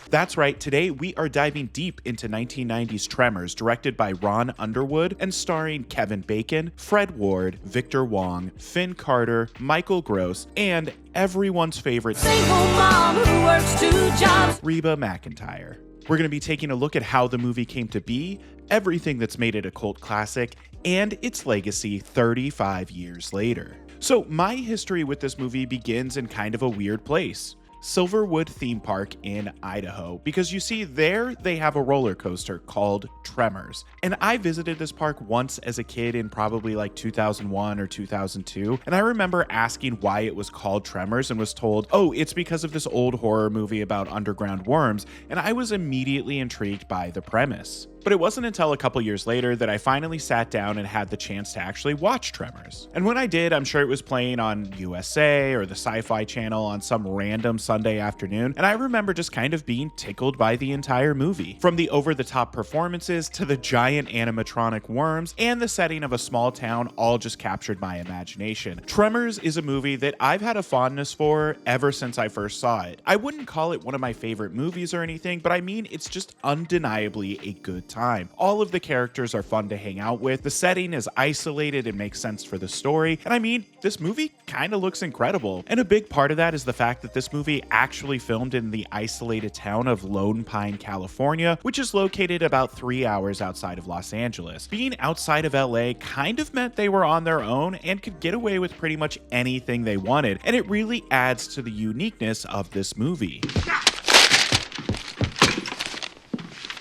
That's right, today we are diving deep into 1990's Tremors, directed by Ron Underwood and starring Kevin Bacon, Fred Ward, Victor Wong, Finn Carter, Michael Gross, and everyone's favorite single mom who works 2 jobs, Reba McEntire. We're going to be taking a look at how the movie came to be, everything that's made it a cult classic, and its legacy 35 years later. So my history with this movie begins in kind of a weird place. Silverwood Theme Park in Idaho, because you see, there they have a roller coaster called Tremors. And I visited this park once as a kid in probably like 2001 or 2002, and I remember asking why it was called Tremors and was told, oh, it's because of this old horror movie about underground worms, and I was immediately intrigued by the premise. But it wasn't until a couple years later that I finally sat down and had the chance to actually watch Tremors. And when I did, I'm sure it was playing on USA or the Sci-Fi Channel on some random Sunday afternoon, and I remember just kind of being tickled by the entire movie. From the over-the-top performances to the giant animatronic worms and the setting of a small town all just captured my imagination. Tremors is a movie that I've had a fondness for ever since I first saw it. I wouldn't call it one of my favorite movies or anything, but I mean, it's just undeniably a good time. All of the characters are fun to hang out with, the setting is isolated and makes sense for the story, and I mean, this movie kind of looks incredible. And a big part of that is the fact that this movie actually filmed in the isolated town of Lone Pine, California, which is located about 3 hours outside of Los Angeles. Being outside of LA kind of meant they were on their own and could get away with pretty much anything they wanted, and it really adds to the uniqueness of this movie.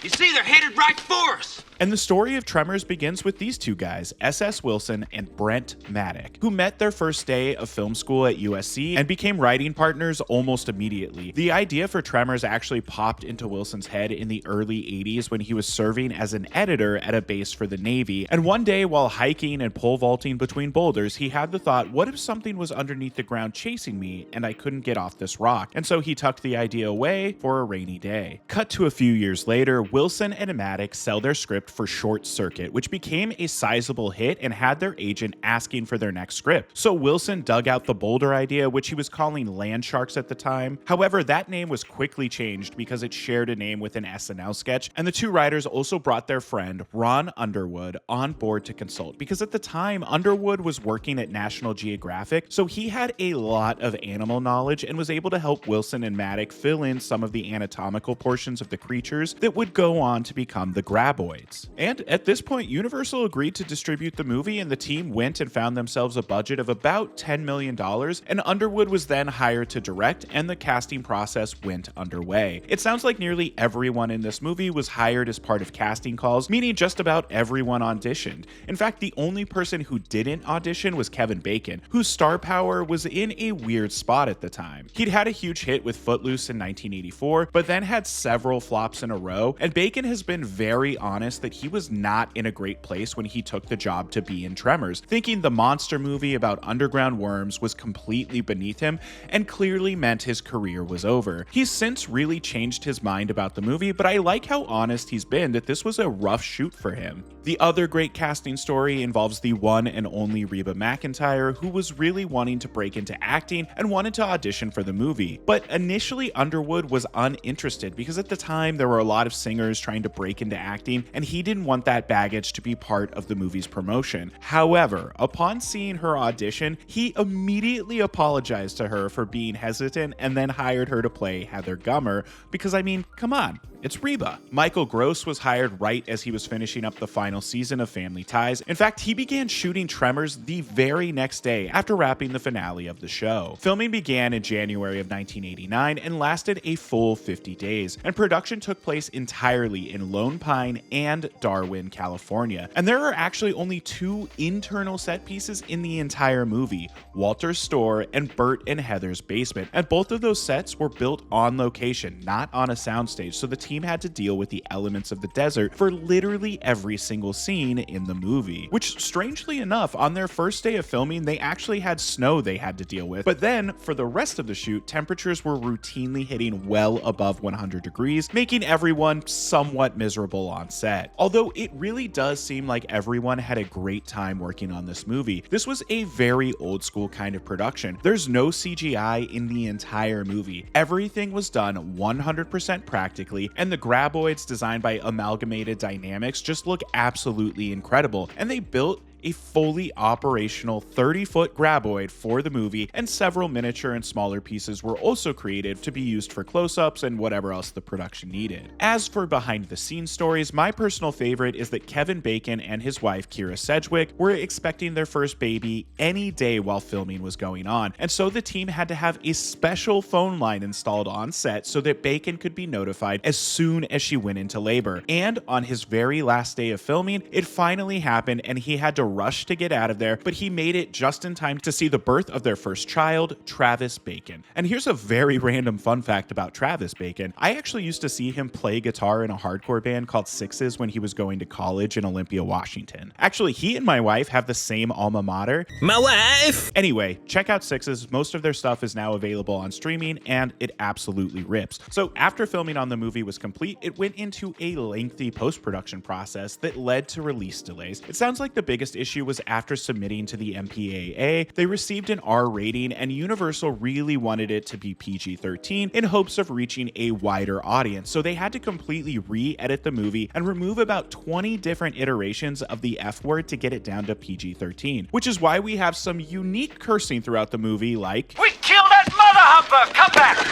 You see, they're headed right for us. And the story of Tremors begins with these two guys, S.S. Wilson and Brent Maddock, who met their first day of film school at USC and became writing partners almost immediately. The idea for Tremors actually popped into Wilson's head in the early 80s when he was serving as an editor at a base for the Navy. And one day, while hiking and pole vaulting between boulders, he had the thought, what if something was underneath the ground chasing me and I couldn't get off this rock? And so he tucked the idea away for a rainy day. Cut to a few years later, Wilson and Maddock sell their script for Short Circuit, which became a sizable hit and had their agent asking for their next script. So Wilson dug out the Boulder idea, which he was calling Land Sharks at the time. However, that name was quickly changed because it shared a name with an SNL sketch, and the two writers also brought their friend Ron Underwood on board to consult, because at the time Underwood was working at National Geographic, so he had a lot of animal knowledge and was able to help Wilson and Maddock fill in some of the anatomical portions of the creatures that would go on to become the graboids. And at this point, Universal agreed to distribute the movie, and the team went and found themselves a budget of about $10 million, and Underwood was then hired to direct, and the casting process went underway. It sounds like nearly everyone in this movie was hired as part of casting calls, meaning just about everyone auditioned. In fact, the only person who didn't audition was Kevin Bacon, whose star power was in a weird spot at the time. He'd had a huge hit with Footloose in 1984, but then had several flops in a row, and Bacon has been very honest that he was not in a great place when he took the job to be in Tremors, thinking the monster movie about underground worms was completely beneath him and clearly meant his career was over. He's since really changed his mind about the movie, but I like how honest he's been that this was a rough shoot for him. The other great casting story involves the one and only Reba McEntire, who was really wanting to break into acting and wanted to audition for the movie. But initially Underwood was uninterested because at the time there were a lot of singers trying to break into acting, and he didn't want that baggage to be part of the movie's promotion. However, upon seeing her audition, he immediately apologized to her for being hesitant and then hired her to play Heather Gummer, because I mean, come on, it's Reba. Michael Gross was hired right as he was finishing up the final season of Family Ties. In fact, he began shooting Tremors the very next day after wrapping the finale of the show. Filming began in January of 1989 and lasted a full 50 days, and production took place entirely in Lone Pine and Darwin, California. And there are actually only two internal set pieces in the entire movie, Walter's store and Bert and Heather's basement, and both of those sets were built on location, not on a soundstage, so the team had to deal with the elements of the desert for literally every single scene in the movie. Which, strangely enough, on their first day of filming, they actually had snow they had to deal with, but then for the rest of the shoot, temperatures were routinely hitting well above 100 degrees, making everyone somewhat miserable on set. Although it really does seem like everyone had a great time working on this movie. This was a very old school kind of production. There's no CGI in the entire movie. Everything was done 100% practically, and the graboids designed by Amalgamated Dynamics just look absolutely incredible, and they built a fully operational 30-foot graboid for the movie, and several miniature and smaller pieces were also created to be used for close-ups and whatever else the production needed. As for behind-the-scenes stories, my personal favorite is that Kevin Bacon and his wife Kira Sedgwick were expecting their first baby any day while filming was going on, and so the team had to have a special phone line installed on set so that Bacon could be notified as soon as she went into labor. And on his very last day of filming, it finally happened and he had to rush to get out of there, but he made it just in time to see the birth of their first child, Travis Bacon. And here's a very random fun fact about Travis Bacon. I actually used to see him play guitar in a hardcore band called Sixes when he was going to college in Olympia, Washington. Actually, he and my wife have the same alma mater. My wife! Anyway, check out Sixes. Most of their stuff is now available on streaming and it absolutely rips. So after filming on the movie was complete, it went into a lengthy post-production process that led to release delays. It sounds like the biggest issue was after submitting to the MPAA, they received an R rating and Universal really wanted it to be PG-13 in hopes of reaching a wider audience. So they had to completely re-edit the movie and remove about 20 different iterations of the F word to get it down to PG-13, which is why we have some unique cursing throughout the movie like, We killed that mother humper! Come back!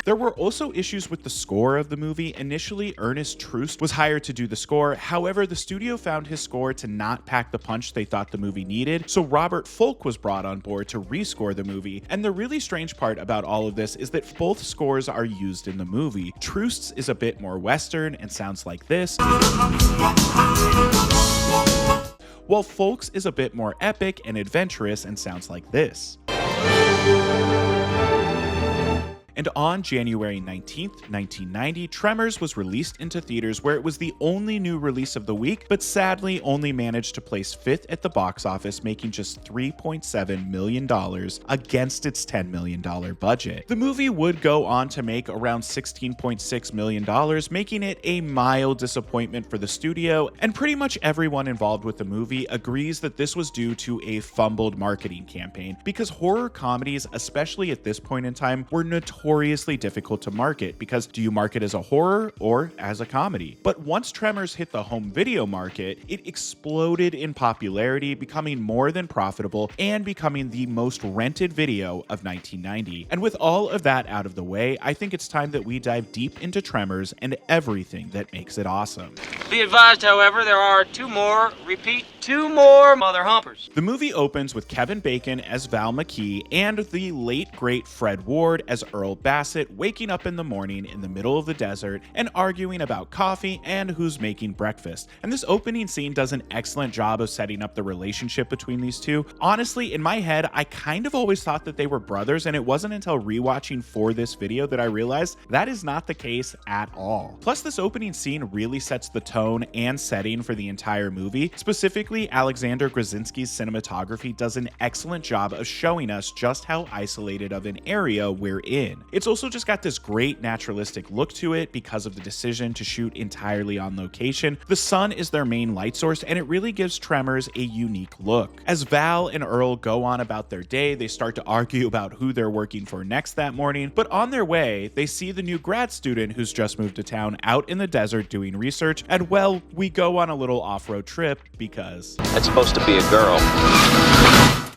There were also issues with the score of the movie. Initially, Ernest Troost was hired to do the score. However, the studio found his score to not pack the punch they thought the movie needed, so Robert Folk was brought on board to rescore the movie. And the really strange part about all of this is that both scores are used in the movie. Troost's is a bit more Western and sounds like this, while Folk's is a bit more epic and adventurous and sounds like this. And on January 19th, 1990, Tremors was released into theaters where it was the only new release of the week, but sadly only managed to place 5th at the box office, making just $3.7 million against its $10 million budget. The movie would go on to make around $16.6 million, making it a mild disappointment for the studio, and pretty much everyone involved with the movie agrees that this was due to a fumbled marketing campaign, because horror comedies, especially at this point in time, were notoriously difficult to market, because do you market as a horror or as a comedy? But once Tremors hit the home video market, it exploded in popularity, becoming more than profitable and becoming the most rented video of 1990. And with all of that out of the way, I think it's time that we dive deep into Tremors and everything that makes it awesome. Be advised, however, there are two more mother humpers. The movie opens with Kevin Bacon as Val McKee and the late great Fred Ward as Earl Bassett waking up in the morning in the middle of the desert and arguing about coffee and who's making breakfast. And this opening scene does an excellent job of setting up the relationship between these two. Honestly, in my head, I kind of always thought that they were brothers, and it wasn't until rewatching for this video that I realized that is not the case at all. Plus, this opening scene really sets the tone and setting for the entire movie. Specifically, Alexander Krasinski's cinematography does an excellent job of showing us just how isolated of an area we're in. It's also just got this great naturalistic look to it because of the decision to shoot entirely on location. The sun is their main light source, and it really gives Tremors a unique look. As Val and Earl go on about their day, they start to argue about who they're working for next that morning, but on their way, they see the new grad student who's just moved to town out in the desert doing research, and well, we go on a little off-road trip because that's supposed to be a girl.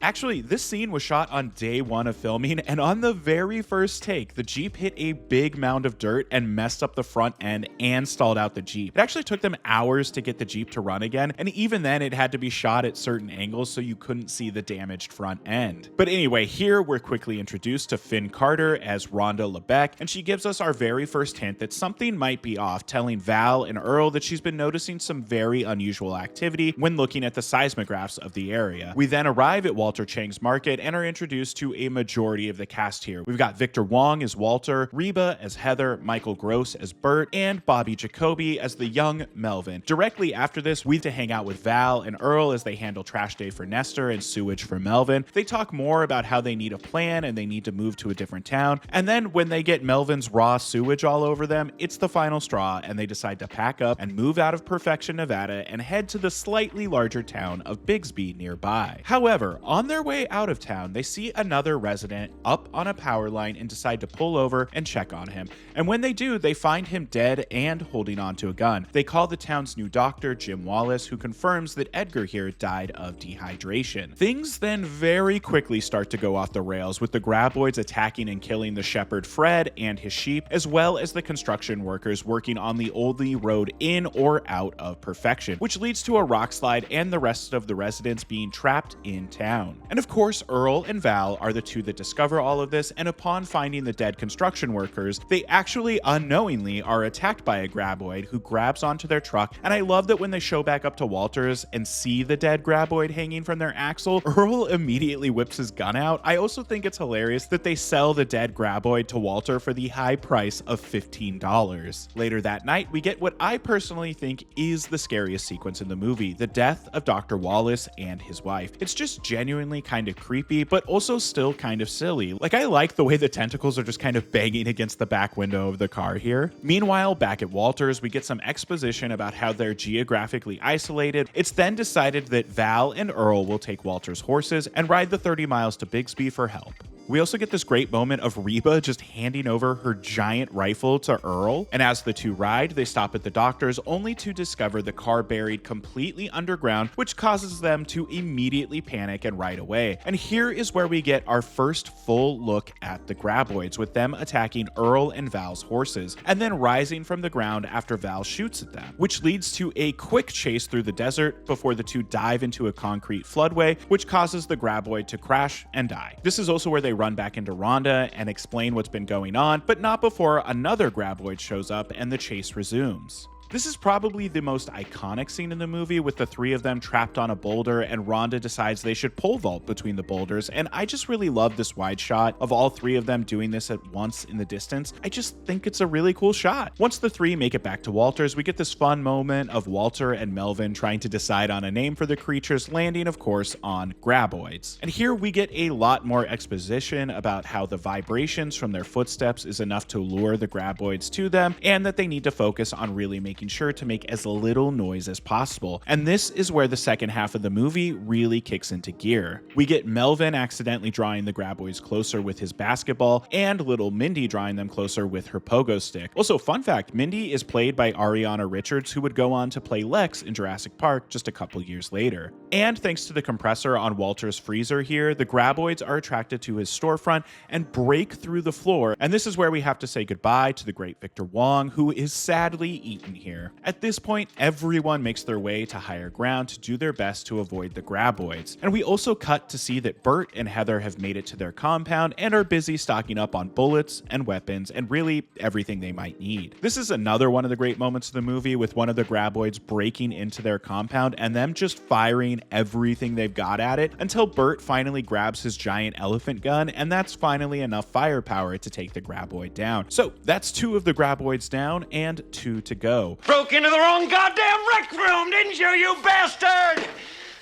Actually, this scene was shot on day one of filming, and on the very first take, the Jeep hit a big mound of dirt and messed up the front end and stalled out the Jeep. It actually took them hours to get the Jeep to run again, and even then it had to be shot at certain angles so you couldn't see the damaged front end. But anyway, here we're quickly introduced to Finn Carter as Rhonda LeBeck, and she gives us our very first hint that something might be off, telling Val and Earl that she's been noticing some very unusual activity when looking at the seismographs of the area. We then arrive at Walter Chang's market and are introduced to a majority of the cast here. We've got Victor Wong as Walter, Reba as Heather, Michael Gross as Bert, and Bobby Jacoby as the young Melvin. Directly after this, we have to hang out with Val and Earl as they handle trash day for Nestor and sewage for Melvin. They talk more about how they need a plan and they need to move to a different town. And then when they get Melvin's raw sewage all over them, it's the final straw and they decide to pack up and move out of Perfection, Nevada and head to the slightly larger town of Bigsby nearby. However, on On their way out of town, they see another resident up on a power line and decide to pull over and check on him. And when they do, they find him dead and holding onto a gun. They call the town's new doctor, Jim Wallace, who confirms that Edgar here died of dehydration. Things then very quickly start to go off the rails, with the graboids attacking and killing the shepherd Fred and his sheep, as well as the construction workers working on the only road in or out of perfection, which leads to a rock slide and the rest of the residents being trapped in town. And of course, Earl and Val are the two that discover all of this, and upon finding the dead construction workers, they actually unknowingly are attacked by a graboid who grabs onto their truck. And I love that when they show back up to Walters and see the dead graboid hanging from their axle, Earl immediately whips his gun out. I also think it's hilarious that they sell the dead graboid to Walter for the high price of $15. Later that night, we get what I personally think is the scariest sequence in the movie, the death of Dr. Wallace and his wife. It's just genuinely kind of creepy, but also still kind of silly. Like, I like the way the tentacles are just kind of banging against the back window of the car here. Meanwhile, back at Walters, we get some exposition about how they're geographically isolated. It's then decided that Val and Earl will take Walter's horses and ride the 30 miles to Bixby for help. We also get this great moment of Reba just handing over her giant rifle to Earl, and as the two ride, they stop at the doctor's only to discover the car buried completely underground, which causes them to immediately panic and ride away. And here is where we get our first full look at the graboids, with them attacking Earl and Val's horses, and then rising from the ground after Val shoots at them, which leads to a quick chase through the desert before the two dive into a concrete floodway, which causes the graboid to crash and die. This is also where they run back into Rhonda and explain what's been going on, but not before another graboid shows up and the chase resumes. This is probably the most iconic scene in the movie, with the three of them trapped on a boulder and Rhonda decides they should pole vault between the boulders, and I just really love this wide shot of all three of them doing this at once in the distance. I just think it's a really cool shot. Once the three make it back to Walters, we get this fun moment of Walter and Melvin trying to decide on a name for the creatures, landing of course on graboids. And here we get a lot more exposition about how the vibrations from their footsteps is enough to lure the graboids to them, and that they need to focus on really making sure to make as little noise as possible. And this is where the second half of the movie really kicks into gear. We get Melvin accidentally drawing the graboids closer with his basketball, and little Mindy drawing them closer with her pogo stick. Also, fun fact, Mindy is played by Ariana Richards, who would go on to play Lex in Jurassic Park just a couple years later. And thanks to the compressor on Walter's freezer here, the graboids are attracted to his storefront and break through the floor. And this is where we have to say goodbye to the great Victor Wong, who is sadly eaten here. At this point, everyone makes their way to higher ground to do their best to avoid the graboids. And we also cut to see that Bert and Heather have made it to their compound and are busy stocking up on bullets and weapons and really everything they might need. This is another one of the great moments of the movie, with one of the graboids breaking into their compound and them just firing everything they've got at it until Bert finally grabs his giant elephant gun, and that's finally enough firepower to take the graboid down. So that's two of the graboids down and two to go. Broke into the wrong goddamn rec room, didn't you, you bastard?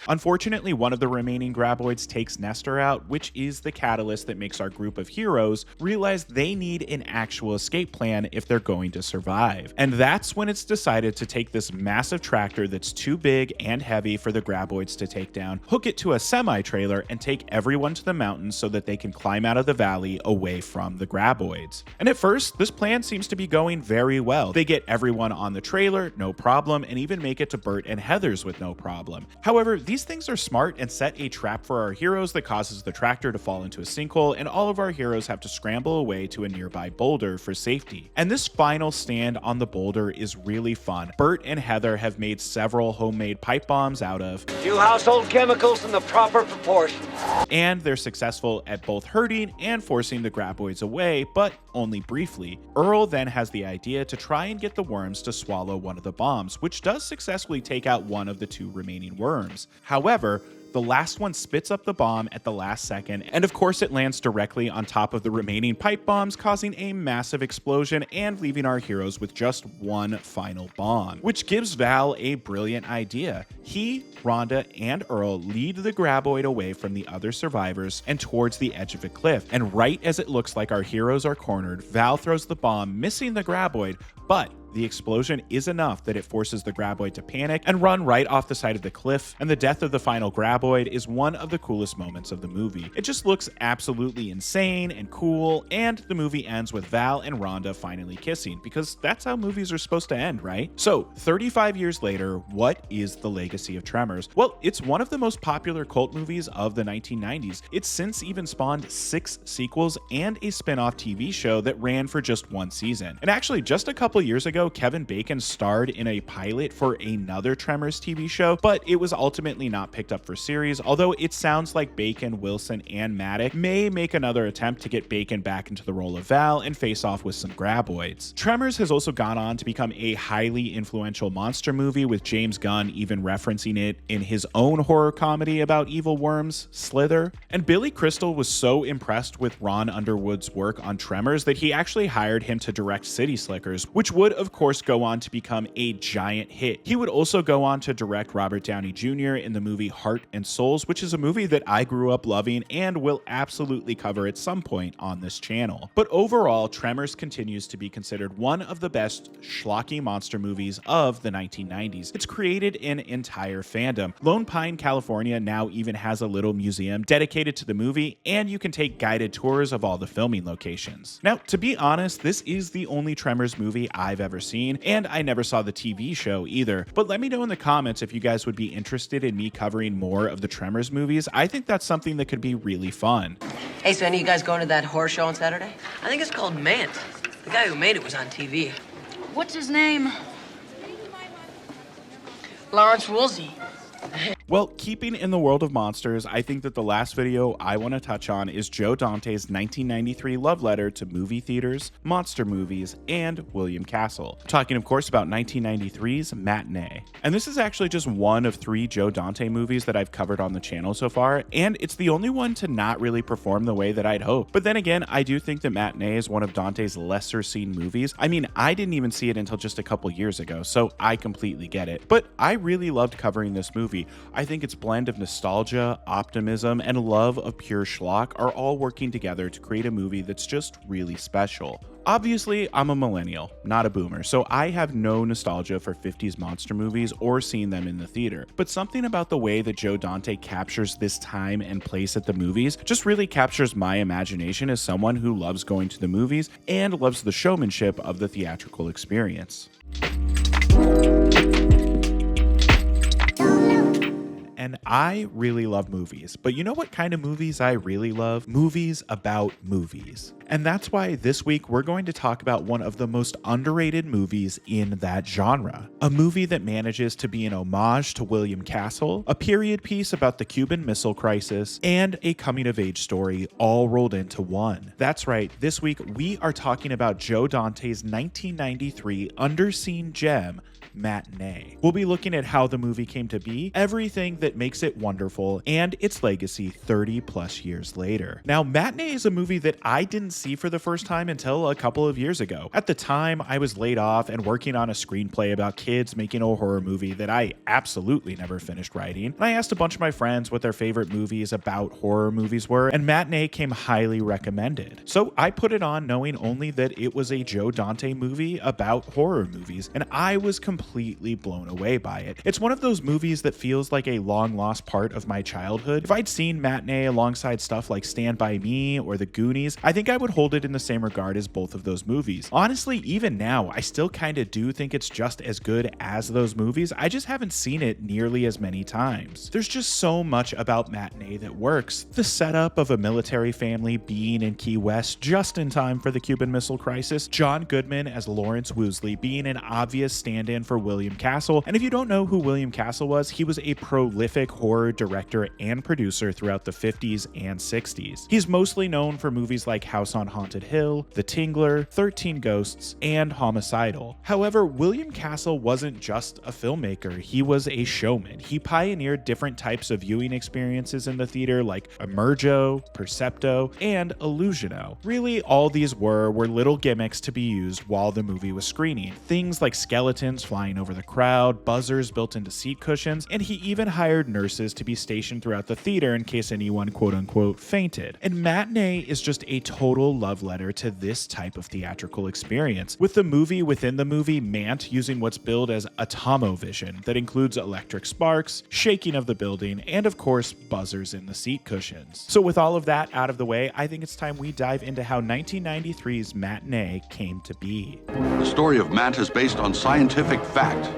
Unfortunately, one of the remaining graboids takes Nestor out, which is the catalyst that makes our group of heroes realize they need an actual escape plan if they're going to survive. And that's when it's decided to take this massive tractor that's too big and heavy for the graboids to take down, hook it to a semi-trailer, and take everyone to the mountains so that they can climb out of the valley away from the graboids. And at first, this plan seems to be going very well. They get everyone on the trailer, no problem, and even make it to Bert and Heather's with no problem. However, these things are smart and set a trap for our heroes that causes the tractor to fall into a sinkhole, and all of our heroes have to scramble away to a nearby boulder for safety. And this final stand on the boulder is really fun. Bert and Heather have made several homemade pipe bombs out of Few household chemicals in the proper proportion. and they're successful at both hurting and forcing the graboids away, but only briefly. Earl then has the idea to try and get the worms to swallow one of the bombs, which does successfully take out one of the two remaining worms. However, the last one spits up the bomb at the last second, and of course it lands directly on top of the remaining pipe bombs, causing a massive explosion and leaving our heroes with just one final bomb, which gives Val a brilliant idea. He, Rhonda, and Earl lead the graboid away from the other survivors and towards the edge of a cliff, and right as it looks like our heroes are cornered, Val throws the bomb, missing the graboid, but The explosion is enough that it forces the graboid to panic and run right off the side of the cliff, and the death of the final graboid is one of the coolest moments of the movie. It just looks absolutely insane and cool, and the movie ends with Val and Rhonda finally kissing, because that's how movies are supposed to end, right? So, 35 years later, what is the legacy of Tremors? Well, it's one of the most popular cult movies of the 1990s. It's since even spawned 6 sequels and a spin-off TV show that ran for just 1 season. And actually, just a couple years ago, Kevin Bacon starred in a pilot for another Tremors TV show, but it was ultimately not picked up for series, although it sounds like Bacon, Wilson, and Maddox may make another attempt to get Bacon back into the role of Val and face off with some graboids. Tremors has also gone on to become a highly influential monster movie, with James Gunn even referencing it in his own horror comedy about evil worms, Slither. And Billy Crystal was so impressed with Ron Underwood's work on Tremors that he actually hired him to direct City Slickers, which would of course go on to become a giant hit. He would also go on to direct Robert Downey Jr. in the movie Heart and Souls, which is a movie that I grew up loving and will absolutely cover at some point on this channel. But overall, Tremors continues to be considered one of the best schlocky monster movies of the 1990s. It's created an entire fandom. Lone Pine, California now even has a little museum dedicated to the movie, and you can take guided tours of all the filming locations. Now, to be honest, this is the only Tremors movie I've ever seen, and I never saw the TV show either. But let me know in the comments if you guys would be interested in me covering more of the Tremors movies. I think that's something that could be really fun. Hey, so any of you guys going to that horror show on Saturday? I think it's called Mant. The guy who made it was on TV. What's his name? Lawrence Woolsey. Well, keeping in the world of monsters, I think that the last video I want to touch on is Joe Dante's 1993 love letter to movie theaters, monster movies, and William Castle. Talking, of course, about 1993's Matinee. And this is actually just one of 3 Joe Dante movies that I've covered on the channel so far, and it's the only one to not really perform the way that I'd hoped. But then again, I do think that Matinee is one of Dante's lesser seen movies. I mean, I didn't even see it until just a couple years ago, so I completely get it. But I really loved covering this movie. I think its blend of nostalgia, optimism, and love of pure schlock are all working together to create a movie that's just really special. Obviously, I'm a millennial, not a boomer, so I have no nostalgia for 50s monster movies or seeing them in the theater. But something about the way that Joe Dante captures this time and place at the movies just really captures my imagination as someone who loves going to the movies and loves the showmanship of the theatrical experience. And I really love movies, but you know what kind of movies I really love? Movies about movies. And that's why this week we're going to talk about one of the most underrated movies in that genre. A movie that manages to be an homage to William Castle, a period piece about the Cuban Missile Crisis, and a coming-of-age story all rolled into one. That's right, this week we are talking about Joe Dante's 1993 underseen gem, Matinee. We'll be looking at how the movie came to be, everything that makes it wonderful, and its legacy 30 plus years later. Now, Matinee is a movie that I didn't see for the first time until a couple of years ago. At the time, I was laid off and working on a screenplay about kids making a horror movie that I absolutely never finished writing. And I asked a bunch of my friends what their favorite movies about horror movies were, and Matinee came highly recommended. So I put it on knowing only that it was a Joe Dante movie about horror movies, and I was completely blown away by it. It's one of those movies that feels like a long lost part of my childhood. If I'd seen Matinee alongside stuff like Stand By Me or The Goonies, I think I would hold it in the same regard as both of those movies. Honestly, even now, I still kind of do think it's just as good as those movies. I just haven't seen it nearly as many times. There's just so much about Matinee that works. The setup of a military family being in Key West just in time for the Cuban Missile Crisis, John Goodman as Lawrence Woolsey being an obvious stand-in for William Castle. And if you don't know who William Castle was, he was a prolific horror director and producer throughout the 50s and 60s. He's mostly known for movies like House on Haunted Hill, The Tingler, 13 Ghosts, and Homicidal. However, William Castle wasn't just a filmmaker, he was a showman. He pioneered different types of viewing experiences in the theater like Emergo, Percepto, and Illusiono. Really, all these were little gimmicks to be used while the movie was screening. Things like skeletons flying flying over the crowd, buzzers built into seat cushions, and he even hired nurses to be stationed throughout the theater in case anyone quote-unquote fainted. And Matinee is just a total love letter to this type of theatrical experience, with the movie within the movie Mant using what's billed as atomovision that includes electric sparks, shaking of the building, and of course buzzers in the seat cushions. So with all of that out of the way, I think it's time we dive into how 1993's Matinee came to be. The story of Mant is based on scientific fact,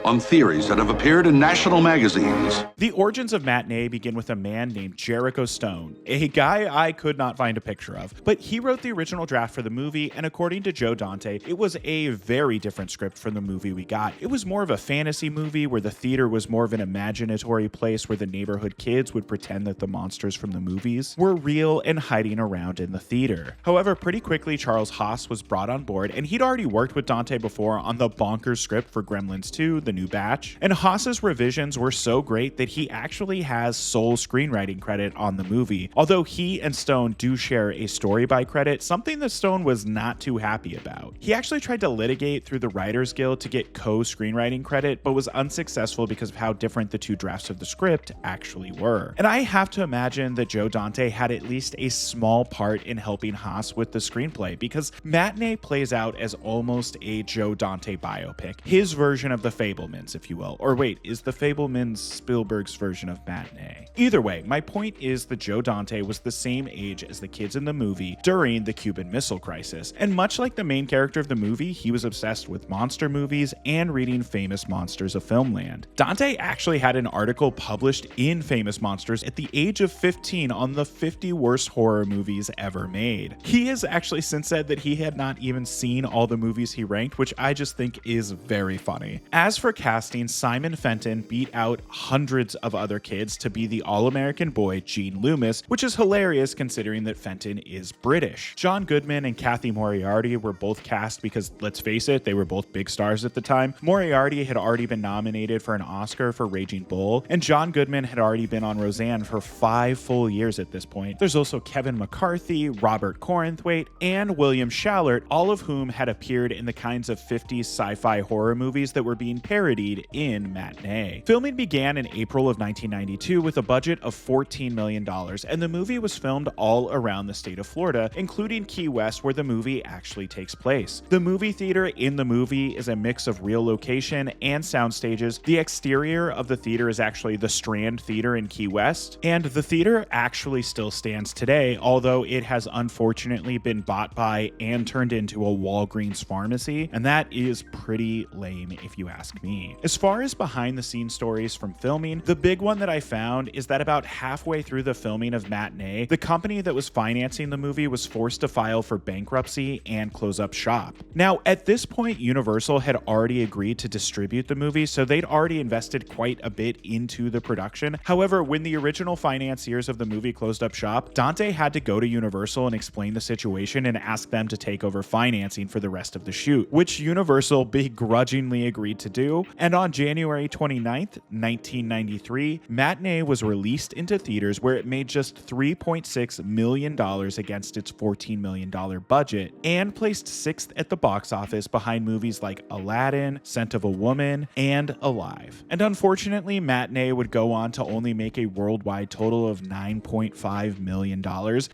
on theories that have appeared in national magazines. The origins of Matinee begin with a man named Jericho Stone, a guy I could not find a picture of, but he wrote the original draft for the movie, and according to Joe Dante, it was a very different script from the movie we got. It was more of a fantasy movie where the theater was more of an imaginatory place where the neighborhood kids would pretend that the monsters from the movies were real and hiding around in the theater. However, pretty quickly Charles Haas was brought on board, and he'd already worked with Dante before on the bonkers script for Gremlins 2, the new batch, and Haas's revisions were so great that he actually has sole screenwriting credit on the movie, although he and Stone do share a story by credit, something that Stone was not too happy about. He actually tried to litigate through the Writers Guild to get co-screenwriting credit, but was unsuccessful because of how different the two drafts of the script actually were. And I have to imagine that Joe Dante had at least a small part in helping Haas with the screenplay, because Matinee plays out as almost a Joe Dante biopic, his version of the Fablemans, if you will. Or wait, is the Fablemans Spielberg's version of Matinee? Either way, my point is that Joe Dante was the same age as the kids in the movie during the Cuban Missile Crisis, and much like the main character of the movie, he was obsessed with monster movies and reading Famous Monsters of Filmland. Dante actually had an article published in Famous Monsters at the age of 15 on the 50 worst horror movies ever made. He has actually since said that he had not even seen all the movies he ranked, which I just think is very funny. As for casting, Simon Fenton beat out hundreds of other kids to be the all-American boy Gene Loomis, which is hilarious considering that Fenton is British. John Goodman and Kathy Moriarty were both cast because, let's face it, they were both big stars at the time. Moriarty had already been nominated for an Oscar for Raging Bull, and John Goodman had already been on Roseanne for 5 full years at this point. There's also Kevin McCarthy, Robert Corinthwaite, and William Shallert, all of whom had appeared in the kinds of 50s sci-fi horror movies that were being parodied in Matinee. Filming began in April of 1992 with a budget of $14 million, and the movie was filmed all around the state of Florida, including Key West, where the movie actually takes place. The movie theater in the movie is a mix of real location and sound stages. The exterior of the theater is actually the Strand Theater in Key West, and the theater actually still stands today, although it has unfortunately been bought by and turned into a Walgreens pharmacy, and that is pretty lame if you ask me. As far as behind the scenes stories from filming, the big one that I found is that about halfway through the filming of Matinee, the company that was financing the movie was forced to file for bankruptcy and close up shop. Now, at this point, Universal had already agreed to distribute the movie, so they'd already invested quite a bit into the production. However, when the original financiers of the movie closed up shop, Dante had to go to Universal and explain the situation and ask them to take over financing for the rest of the shoot, which Universal begrudgingly agreed to do. And on January 29th, 1993, Matinee was released into theaters where it made just $3.6 million against its $14 million budget, and placed 6th at the box office behind movies like Aladdin, Scent of a Woman, and Alive. And unfortunately, Matinee would go on to only make a worldwide total of $9.5 million,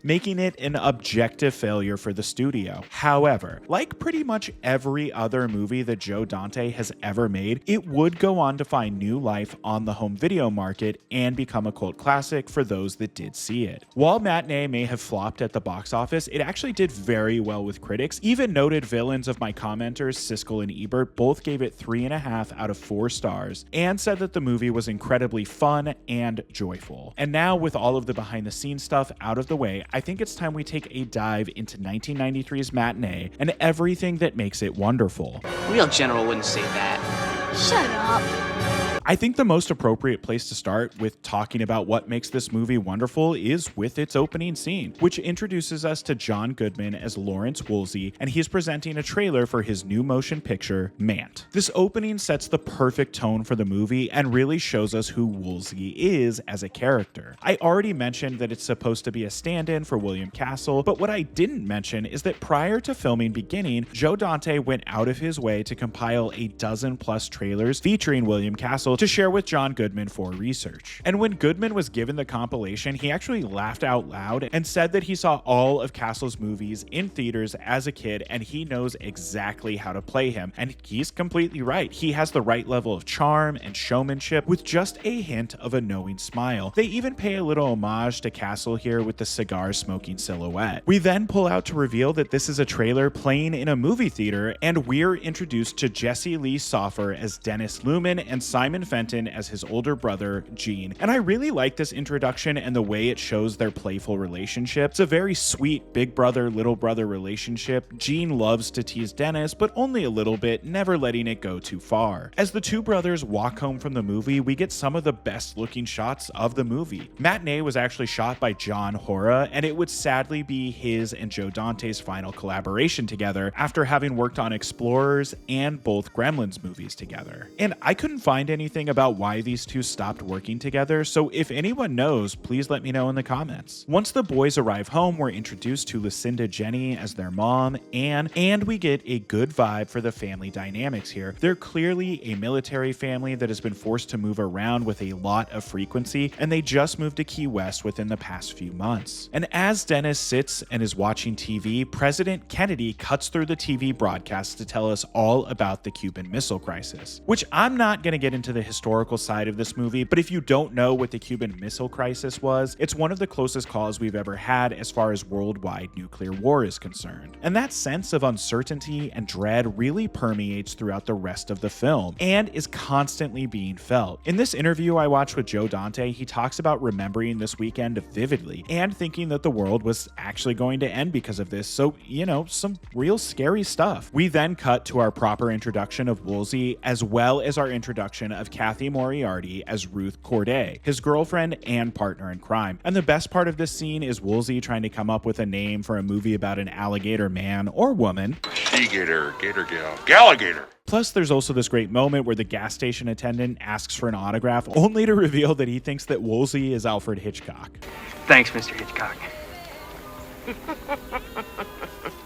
making it an objective failure for the studio. However, like pretty much every other movie that Joe Dante has ever made, it would go on to find new life on the home video market and become a cult classic for those that did see it. While Matinee may have flopped at the box office, it actually did very well with critics. Even noted villains of my commenters, Siskel and Ebert, both gave it 3.5 out of 4 stars and said that the movie was incredibly fun and joyful. And now, with all of the behind the scenes stuff out of the way, I think it's time we take a dive into 1993's Matinee and everything that makes it wonderful. Real general wouldn't say that. Shut up. I think the most appropriate place to start with talking about what makes this movie wonderful is with its opening scene, which introduces us to John Goodman as Lawrence Woolsey, and he's presenting a trailer for his new motion picture, Mant. This opening sets the perfect tone for the movie and really shows us who Woolsey is as a character. I already mentioned that it's supposed to be a stand-in for William Castle, but what I didn't mention is that prior to filming beginning, Joe Dante went out of his way to compile a dozen-plus trailers featuring William Castle to share with John Goodman for research. And when Goodman was given the compilation, he actually laughed out loud and said that he saw all of Castle's movies in theaters as a kid and he knows exactly how to play him. And he's completely right. He has the right level of charm and showmanship with just a hint of a knowing smile. They even pay a little homage to Castle here with the cigar smoking silhouette. We then pull out to reveal that this is a trailer playing in a movie theater, and we're introduced to Jesse Lee Soffer as Dennis Lumen and Simon Fenton as his older brother, Gene. And I really like this introduction and the way it shows their playful relationship. It's a very sweet big brother, little brother relationship. Gene loves to tease Dennis, but only a little bit, never letting it go too far. As the two brothers walk home from the movie, we get some of the best looking shots of the movie. Matinee was actually shot by John Hora, and it would sadly be his and Joe Dante's final collaboration together after having worked on Explorers and both Gremlins movies together. And I couldn't find anything about why these two stopped working together, so if anyone knows, please let me know in the comments. Once the boys arrive home, we're introduced to Lucinda Jenny as their mom, Anne, and we get a good vibe for the family dynamics here. They're clearly a military family that has been forced to move around with a lot of frequency, and they just moved to Key West within the past few months. And as Dennis sits and is watching TV, President Kennedy cuts through the TV broadcast to tell us all about the Cuban Missile Crisis, which I'm not going to get into the historical side of this movie, but if you don't know what the Cuban Missile Crisis was, it's one of the closest calls we've ever had as far as worldwide nuclear war is concerned. And that sense of uncertainty and dread really permeates throughout the rest of the film and is constantly being felt. In this interview I watched with Joe Dante, he talks about remembering this weekend vividly and thinking that the world was actually going to end because of this. So, you know, some real scary stuff. We then cut to our proper introduction of Woolsey, as well as our introduction of Kathy Moriarty as Ruth Corday, his girlfriend and partner in crime. And the best part of this scene is Woolsey trying to come up with a name for a movie about an alligator man or woman. She-gator, gator gal, galligator. Plus, there's also this great moment where the gas station attendant asks for an autograph, only to reveal that he thinks that Woolsey is Alfred Hitchcock. Thanks, Mr. Hitchcock.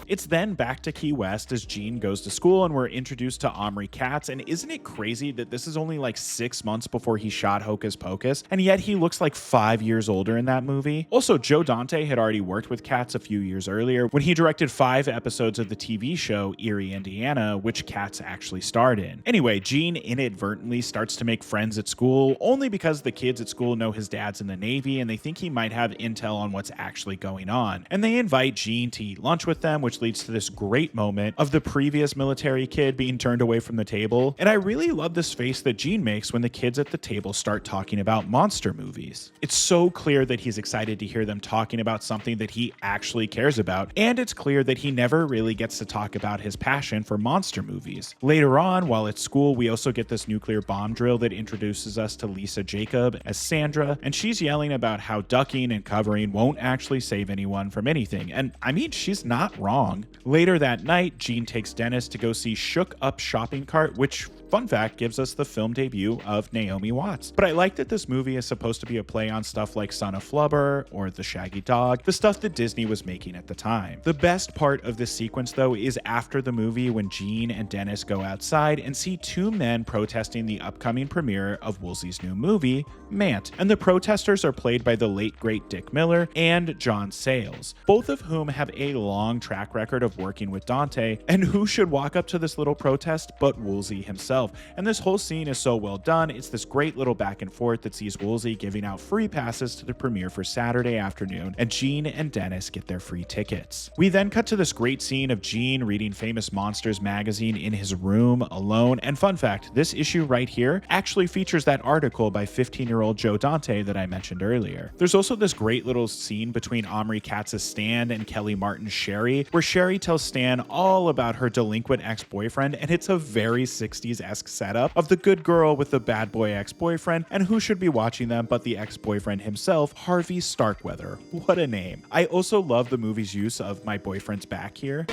It's then back to Key West as Gene goes to school and we're introduced to Omri Katz, and isn't it crazy that this is only like 6 months before he shot Hocus Pocus, and yet he looks like 5 years older in that movie? Also, Joe Dante had already worked with Katz a few years earlier when he directed 5 episodes of the TV show Erie, Indiana, which Katz actually starred in. Anyway, Gene inadvertently starts to make friends at school, only because the kids at school know his dad's in the Navy and they think he might have intel on what's actually going on. And they invite Gene to eat lunch with them, which leads to this great moment of the previous military kid being turned away from the table. And I really love this face that Gene makes when the kids at the table start talking about monster movies. It's so clear that he's excited to hear them talking about something that he actually cares about, and it's clear that he never really gets to talk about his passion for monster movies. Later on, while at school, we also get this nuclear bomb drill that introduces us to Lisa Jacob as Sandra, and she's yelling about how ducking and covering won't actually save anyone from anything. And I mean, she's not wrong. Later that night, Gene takes Dennis to go see Shook Up Shopping Cart, which, fun fact, gives us the film debut of Naomi Watts. But I like that this movie is supposed to be a play on stuff like Son of Flubber or The Shaggy Dog, the stuff that Disney was making at the time. The best part of this sequence, though, is after the movie when Gene and Dennis go outside and see 2 men protesting the upcoming premiere of Woolsey's new movie, Mant. And the protesters are played by the late great Dick Miller and John Sayles, both of whom have a long track record of working with Dante, and who should walk up to this little protest but Woolsey himself. And this whole scene is so well done. It's this great little back and forth that sees Woolsey giving out free passes to the premiere for Saturday afternoon, and Gene and Dennis get their free tickets. We then cut to this great scene of Gene reading Famous Monsters magazine in his room alone, and fun fact, this issue right here actually features that article by 15-year-old Joe Dante that I mentioned earlier. There's also this great little scene between Omri Katz's Stan and Kelly Martin's Sherry, where Sherry tells Stan all about her delinquent ex-boyfriend, and it's a very 60s Tremors-esque setup of the good girl with the bad boy ex-boyfriend, and who should be watching them but the ex-boyfriend himself, Harvey Starkweather. What a name. I also love the movie's use of "my boyfriend's back" here.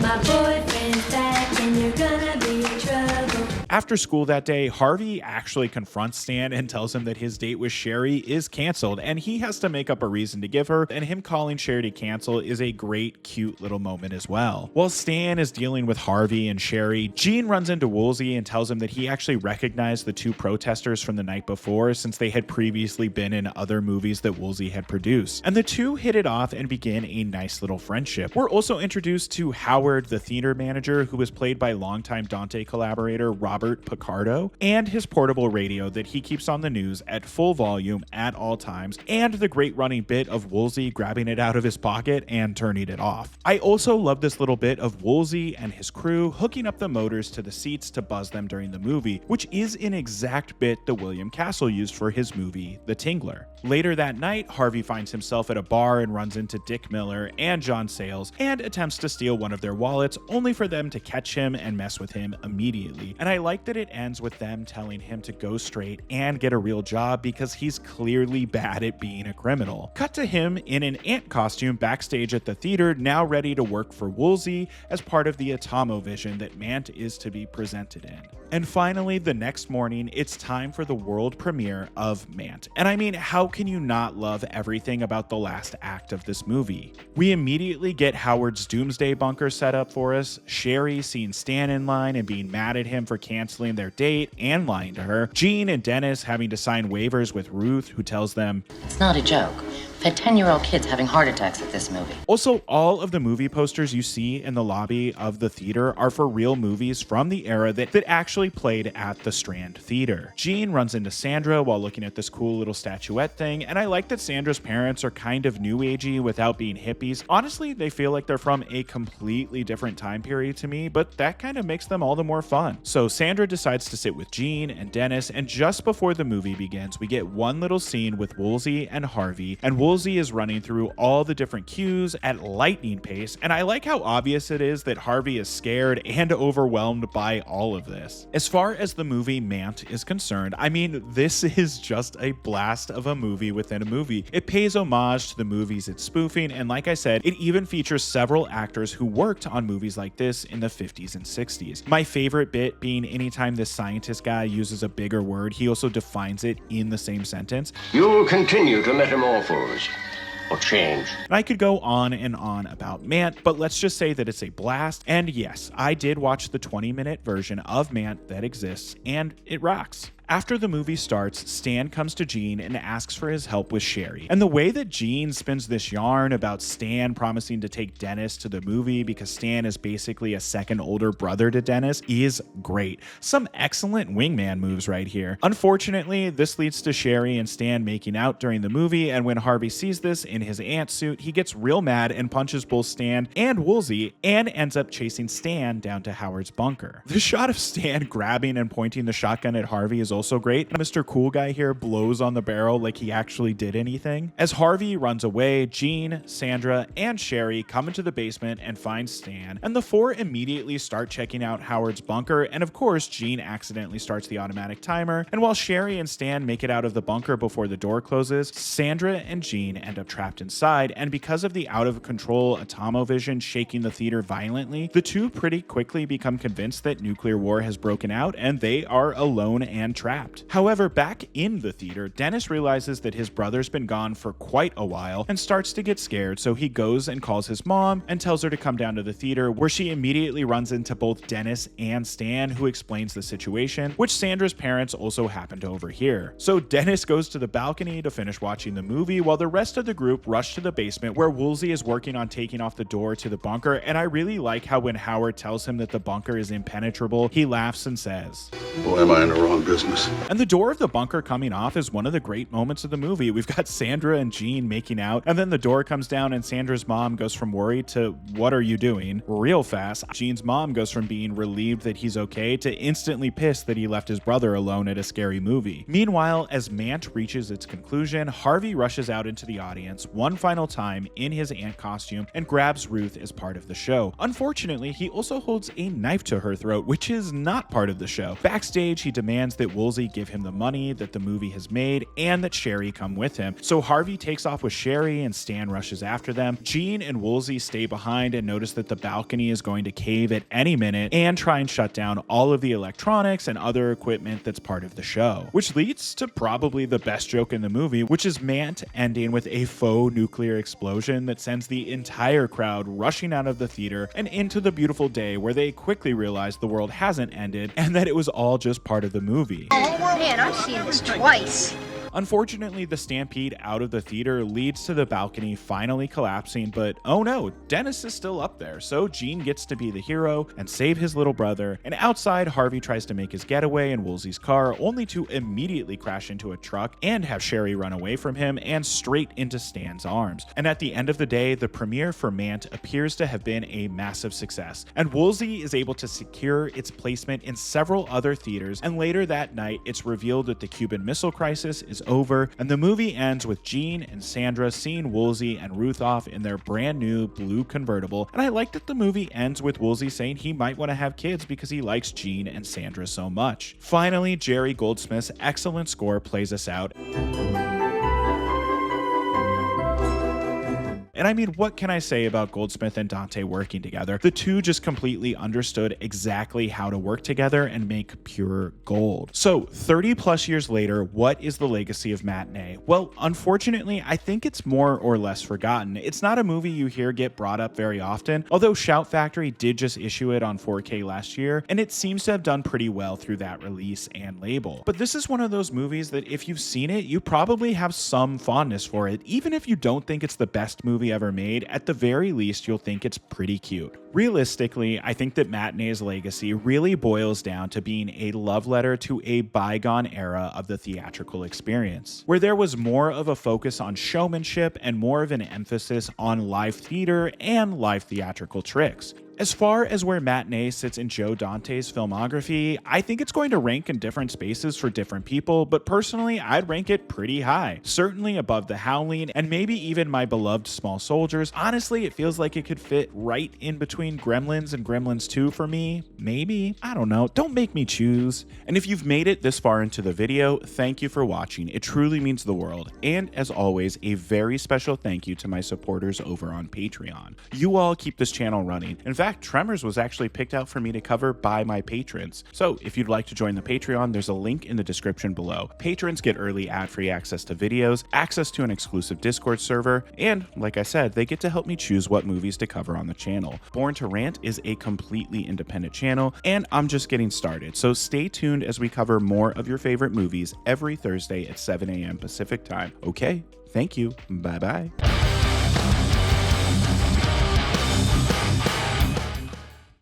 My boyfriend's back and you're gonna be in trouble. After school that day, Harvey actually confronts Stan and tells him that his date with Sherry is canceled, and he has to make up a reason to give her, and him calling Sherry to cancel is a great, cute little moment as well. While Stan is dealing with Harvey and Sherry, Gene runs into Woolsey and tells him that he actually recognized the two protesters from the night before, since they had previously been in other movies that Woolsey had produced. And the two hit it off and begin a nice little friendship. We're also introduced to Howard, the theater manager, who was played by longtime Dante collaborator Robert Picardo, and his portable radio that he keeps on the news at full volume at all times, and the great running bit of Woolsey grabbing it out of his pocket and turning it off. I also love this little bit of Woolsey and his crew hooking up the motors to the seats to buzz them during the movie, which is an exact bit that William Castle used for his movie The Tingler. Later that night, Harvey finds himself at a bar and runs into Dick Miller and John Sayles and attempts to steal one of their wallets, only for them to catch him and mess with him immediately. And I like that it ends with them telling him to go straight and get a real job because he's clearly bad at being a criminal. Cut to him in an ant costume backstage at the theater, now ready to work for Woolsey as part of the Atomovision that Mant is to be presented in. And finally, the next morning, it's time for the world premiere of Mant. And I mean, how can you not love everything about the last act of this movie? We immediately get Howard's doomsday bunker set up for us, Sherry seeing Stan in line and being mad at him for canceling their date and lying to her, Gene and Dennis having to sign waivers with Ruth, who tells them, "It's not a joke. We've had 10-year-old kids having heart attacks at this movie." Also, all of the movie posters you see in the lobby of the theater are for real movies from the era that actually played at the Strand Theater. Gene runs into Sandra while looking at this cool little statuette thing, and I like that Sandra's parents are kind of new agey without being hippies. Honestly, they feel like they're from a completely different time period to me, but that kind of makes them all the more fun. So Sandra decides to sit with Gene and Dennis, and just before the movie begins, we get one little scene with Woolsey and Harvey, and Woolsey is running through all the different cues at lightning pace, and I like how obvious it is that Harvey is scared and overwhelmed by all of this. As far as the movie Mant is concerned, I mean, this is just a blast of a movie within a movie. It pays homage to the movies it's spoofing, and like I said, it even features several actors who worked on movies like this in the 50s and 60s. My favorite bit being anytime this scientist guy uses a bigger word, he also defines it in the same sentence. "You'll continue to metamorphose or change." And I could go on and on about Mant, but let's just say that it's a blast. And yes, I did watch the 20-minute version of Mant that exists, and it rocks. After the movie starts, Stan comes to Gene and asks for his help with Sherry. And the way that Gene spins this yarn about Stan promising to take Dennis to the movie because Stan is basically a second older brother to Dennis is great. Some excellent wingman moves right here. Unfortunately, this leads to Sherry and Stan making out during the movie, and when Harvey sees this in his ant suit, he gets real mad and punches both Stan and Woolsey and ends up chasing Stan down to Howard's bunker. The shot of Stan grabbing and pointing the shotgun at Harvey is also great. Mr. Cool Guy here blows on the barrel like he actually did anything. As Harvey runs away, Gene, Sandra, and Sherry come into the basement and find Stan, and the four immediately start checking out Howard's bunker, and of course, Gene accidentally starts the automatic timer, and while Sherry and Stan make it out of the bunker before the door closes, Sandra and Gene end up trapped inside, and because of the out-of-control Atomovision shaking the theater violently, the two pretty quickly become convinced that nuclear war has broken out, and they are alone and trapped. However, back in the theater, Dennis realizes that his brother's been gone for quite a while and starts to get scared, so he goes and calls his mom and tells her to come down to the theater, where she immediately runs into both Dennis and Stan, who explains the situation, which Sandra's parents also happen to overhear. So Dennis goes to the balcony to finish watching the movie, while the rest of the group rush to the basement, where Woolsey is working on taking off the door to the bunker, and I really like how when Howard tells him that the bunker is impenetrable, he laughs and says, "Boy, am I in the wrong business. close. And the door of the bunker coming off is one of the great moments of the movie. We've got Sandra and Jean making out, and then the door comes down and Sandra's mom goes from worried to "what are you doing?" real fast. Jean's mom goes from being relieved that he's okay to instantly pissed that he left his brother alone at a scary movie. Meanwhile, as Mant reaches its conclusion, Harvey rushes out into the audience one final time in his ant costume and grabs Ruth as part of the show. Unfortunately, he also holds a knife to her throat, which is not part of the show. Backstage, he demands that Woolsey give him the money that the movie has made and that Sherry come with him. So Harvey takes off with Sherry and Stan rushes after them. Jean and Woolsey stay behind and notice that the balcony is going to cave at any minute and try and shut down all of the electronics and other equipment that's part of the show. Which leads to probably the best joke in the movie, which is Mant ending with a faux nuclear explosion that sends the entire crowd rushing out of the theater and into the beautiful day where they quickly realize the world hasn't ended and that it was all just part of the movie. Man, I've seen this twice. Unfortunately, the stampede out of the theater leads to the balcony finally collapsing, but oh no, Dennis is still up there, so Jean gets to be the hero and save his little brother, and outside, Harvey tries to make his getaway in Woolsey's car, only to immediately crash into a truck and have Sherry run away from him and straight into Stan's arms. And at the end of the day, the premiere for Mant appears to have been a massive success, and Woolsey is able to secure its placement in several other theaters, and later that night, it's revealed that the Cuban Missile Crisis is over, and the movie ends with Jean and Sandra seeing Woolsey and Ruth off in their brand new blue convertible, and I like that the movie ends with Woolsey saying he might want to have kids because he likes Jean and Sandra so much. Finally, Jerry Goldsmith's excellent score plays us out. And I mean, what can I say about Goldsmith and Dante working together? The two just completely understood exactly how to work together and make pure gold. So 30 plus years later, what is the legacy of Matinee? Well, unfortunately, I think it's more or less forgotten. It's not a movie you hear get brought up very often, although Shout Factory did just issue it on 4K last year, and it seems to have done pretty well through that release and label. But this is one of those movies that if you've seen it, you probably have some fondness for it. Even if you don't think it's the best movie ever made, at the very least you'll think it's pretty cute. Realistically, I think that Matinee's legacy really boils down to being a love letter to a bygone era of the theatrical experience, where there was more of a focus on showmanship and more of an emphasis on live theater and live theatrical tricks. As far as where Matinee sits in Joe Dante's filmography, I think it's going to rank in different spaces for different people, but personally, I'd rank it pretty high. Certainly above The Howling, and maybe even my beloved Small Soldiers. Honestly, it feels like it could fit right in between Gremlins and Gremlins 2 for me. Maybe? I don't know. Don't make me choose. And if you've made it this far into the video, thank you for watching. It truly means the world. And as always, a very special thank you to my supporters over on Patreon. You all keep this channel running. In fact, Tremors was actually picked out for me to cover by my patrons. So if you'd like to join the Patreon, there's a link in the description below. Patrons get early ad-free access to videos, access to an exclusive Discord server, and like I said, they get to help me choose what movies to cover on the channel. Born to Rant is a completely independent channel, and I'm just getting started. So stay tuned as we cover more of your favorite movies every Thursday at 7 a.m. Pacific time. Okay, thank you. Bye-bye.